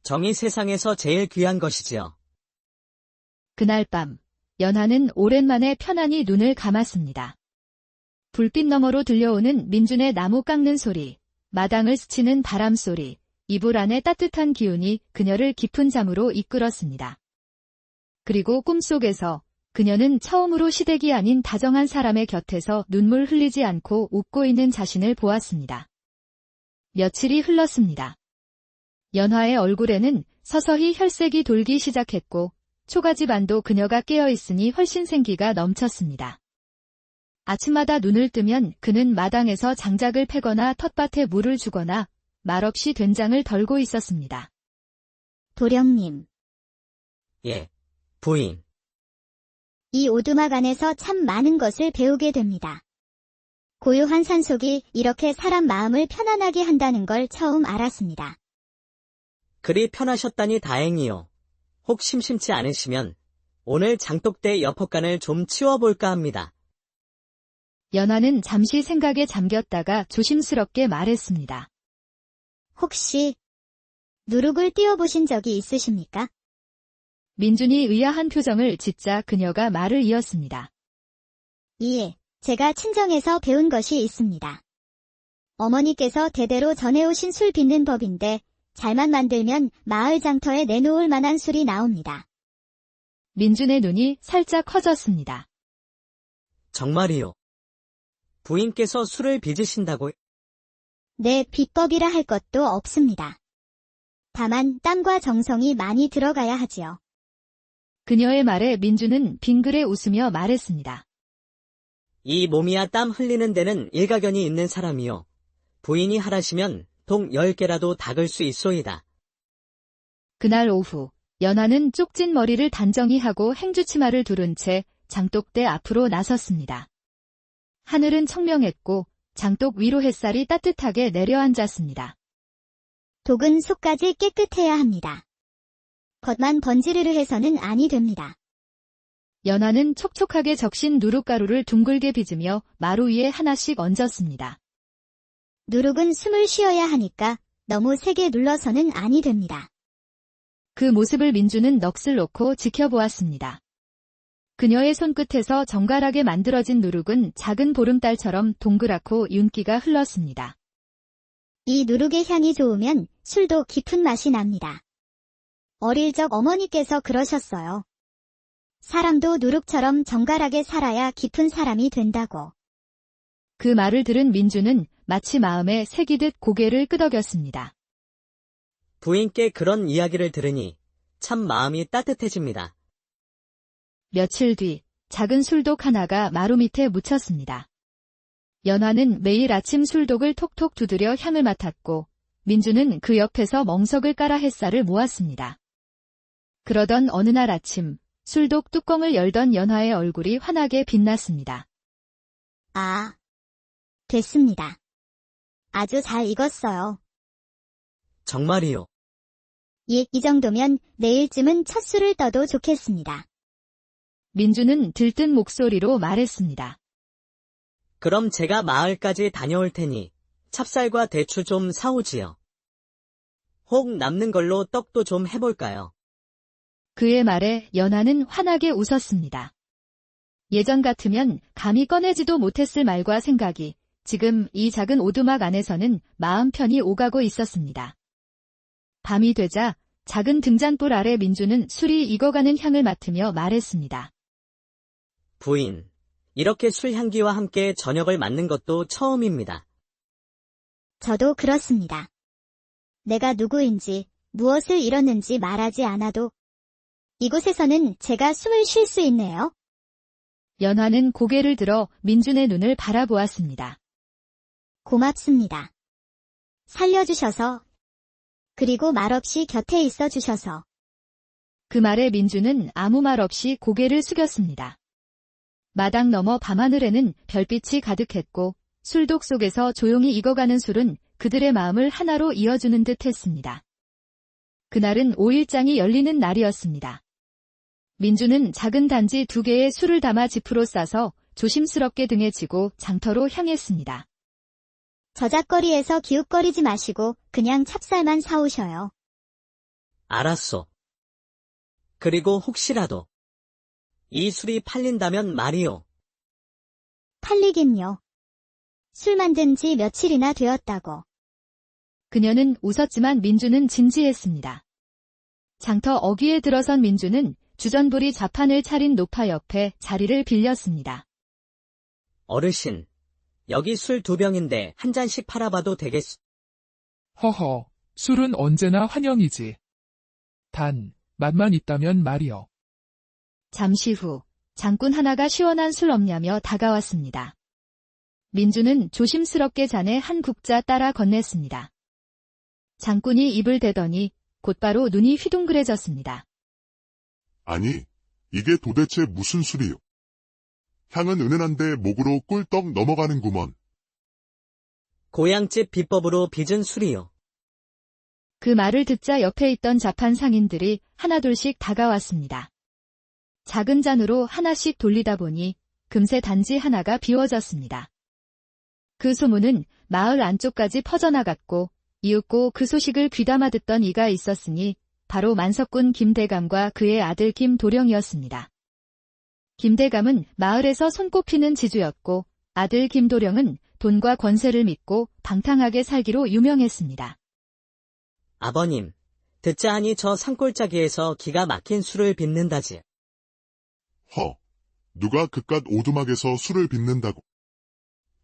정이 세상에서 제일 귀한 것이지요. 그날 밤, 연하는 오랜만에 편안히 눈을 감았습니다. 불빛 너머로 들려오는 민준의 나무 깎는 소리, 마당을 스치는 바람 소리, 이불 안의 따뜻한 기운이 그녀를 깊은 잠으로 이끌었습니다. 그리고 꿈속에서 그녀는 처음으로 시댁이 아닌 다정한 사람의 곁에서 눈물 흘리지 않고 웃고 있는 자신을 보았습니다. 며칠이 흘렀습니다. 연화의 얼굴에는 서서히 혈색이 돌기 시작했고 초가지 반도 그녀가 깨어있으니 훨씬 생기가 넘쳤습니다. 아침마다 눈을 뜨면 그는 마당에서 장작을 패거나 텃밭에 물을 주거나 말없이 된장을 덜고 있었습니다. 도령님, 예, 부인. 이 오두막 안에서 참 많은 것을 배우게 됩니다. 고요한 산속이 이렇게 사람 마음을 편안하게 한다는 걸 처음 알았습니다. 그리 편하셨다니 다행이요. 혹 심심치 않으시면 오늘 장독대 여포간을 좀 치워볼까 합니다. 연하는 잠시 생각에 잠겼다가 조심스럽게 말했습니다. 혹시 누룩을 띄워보신 적이 있으십니까? 민준이 의아한 표정을 짓자 그녀가 말을 이었습니다. 예, 제가 친정에서 배운 것이 있습니다. 어머니께서 대대로 전해오신 술 빚는 법인데 잘만 만들면 마을 장터에 내놓을 만한 술이 나옵니다. 민준의 눈이 살짝 커졌습니다. 정말이요. 부인께서 술을 빚으신다고. 네, 비법이라 할 것도 없습니다. 다만 땀과 정성이 많이 들어가야 하지요. 그녀의 말에 민준은 빙그레 웃으며 말했습니다. 이 몸이야 땀 흘리는 데는 일가견이 있는 사람이요. 부인이 하라시면 동 10개라도 닦을 수 있소이다. 그날 오후, 연하는 쪽진 머리를 단정히 하고 행주치마를 두른 채 장독대 앞으로 나섰습니다. 하늘은 청명했고 장독 위로 햇살이 따뜻하게 내려앉았습니다. 독은 속까지 깨끗해야 합니다. 겉만 번지르르 해서는 아니 됩니다. 연하는 촉촉하게 적신 누룩가루를 둥글게 빚으며 마루 위에 하나씩 얹었습니다. 누룩은 숨을 쉬어야 하니까 너무 세게 눌러서는 아니 됩니다. 그 모습을 민주는 넋을 놓고 지켜보았습니다. 그녀의 손끝에서 정갈하게 만들어진 누룩은 작은 보름달처럼 동그랗고 윤기가 흘렀습니다. 이 누룩의 향이 좋으면 술도 깊은 맛이 납니다. 어릴 적 어머니께서 그러셨어요. 사람도 누룩처럼 정갈하게 살아야 깊은 사람이 된다고. 그 말을 들은 민주는 마치 마음에 새기듯 고개를 끄덕였습니다. 부인께 그런 이야기를 들으니 참 마음이 따뜻해집니다. 며칠 뒤 작은 술독 하나가 마루 밑에 묻혔습니다. 연화는 매일 아침 술독을 톡톡 두드려 향을 맡았고 민주는 그 옆에서 멍석을 깔아 햇살을 모았습니다. 그러던 어느 날 아침 술독 뚜껑을 열던 연화의 얼굴이 환하게 빛났습니다. 아, 됐습니다. 아주 잘 익었어요. 정말이요. 예, 이 정도면 내일쯤은 첫 술을 떠도 좋겠습니다. 민주는 들뜬 목소리로 말했습니다. 그럼 제가 마을까지 다녀올 테니 찹쌀과 대추 좀 사오지요. 혹 남는 걸로 떡도 좀 해볼까요? 그의 말에 연하는 환하게 웃었습니다. 예전 같으면 감히 꺼내지도 못했을 말과 생각이 지금 이 작은 오두막 안에서는 마음 편히 오가고 있었습니다. 밤이 되자 작은 등잔불 아래 민주는 술이 익어가는 향을 맡으며 말했습니다. 부인, 이렇게 술 향기와 함께 저녁을 맞는 것도 처음입니다. 저도 그렇습니다. 내가 누구인지 무엇을 잃었는지 말하지 않아도 이곳에서는 제가 숨을 쉴 수 있네요. 연화는 고개를 들어 민준의 눈을 바라보았습니다. 고맙습니다. 살려주셔서 그리고 말없이 곁에 있어 주셔서. 그 말에 민주는 아무 말 없이 고개를 숙였습니다. 마당 너머 밤하늘에는 별빛이 가득했고 술독 속에서 조용히 익어가는 술은 그들의 마음을 하나로 이어주는 듯 했습니다. 그날은 5일장이 열리는 날이었습니다. 민주는 작은 단지 2개의 술을 담아 지프로 싸서 조심스럽게 등에 지고 장터로 향했습니다. 저작거리에서 기웃거리지 마시고 그냥 찹쌀만 사오셔요. 알았소. 그리고 혹시라도 이 술이 팔린다면 말이요. 팔리긴요. 술 만든 지 며칠이나 되었다고. 그녀는 웃었지만 민주는 진지했습니다. 장터 어귀에 들어선 민주는 주전부리 자판을 차린 노파 옆에 자리를 빌렸습니다. 어르신, 여기 술 2병인데 한 잔씩 팔아봐도 되겠소? 허허, 술은 언제나 환영이지. 단, 맛만 있다면 말이여. 잠시 후 장꾼 하나가 시원한 술 없냐며 다가왔습니다. 민주는 조심스럽게 잔에 한 국자 따라 건넸습니다. 장꾼이 입을 대더니 곧바로 눈이 휘둥그레졌습니다. 아니, 이게 도대체 무슨 술이요? 향은 은은한데 목으로 꿀떡 넘어가는구먼. 고향집 비법으로 빚은 술이요. 그 말을 듣자 옆에 있던 자판 상인들이 하나둘씩 다가왔습니다. 작은 잔으로 하나씩 돌리다 보니 금세 단지 하나가 비워졌습니다. 그 소문은 마을 안쪽까지 퍼져나갔고 이윽고 그 소식을 귀담아 듣던 이가 있었으니 바로 만석군 김대감과 그의 아들 김도령이었습니다. 김대감은 마을에서 손꼽히는 지주였고 아들 김도령은 돈과 권세를 믿고 방탕하게 살기로 유명했습니다. 아버님, 듣자 하니 저 산골짜기에서 기가 막힌 술을 빚는다지. 누가 그깟 오두막에서 술을 빚는다고.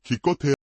기껏해야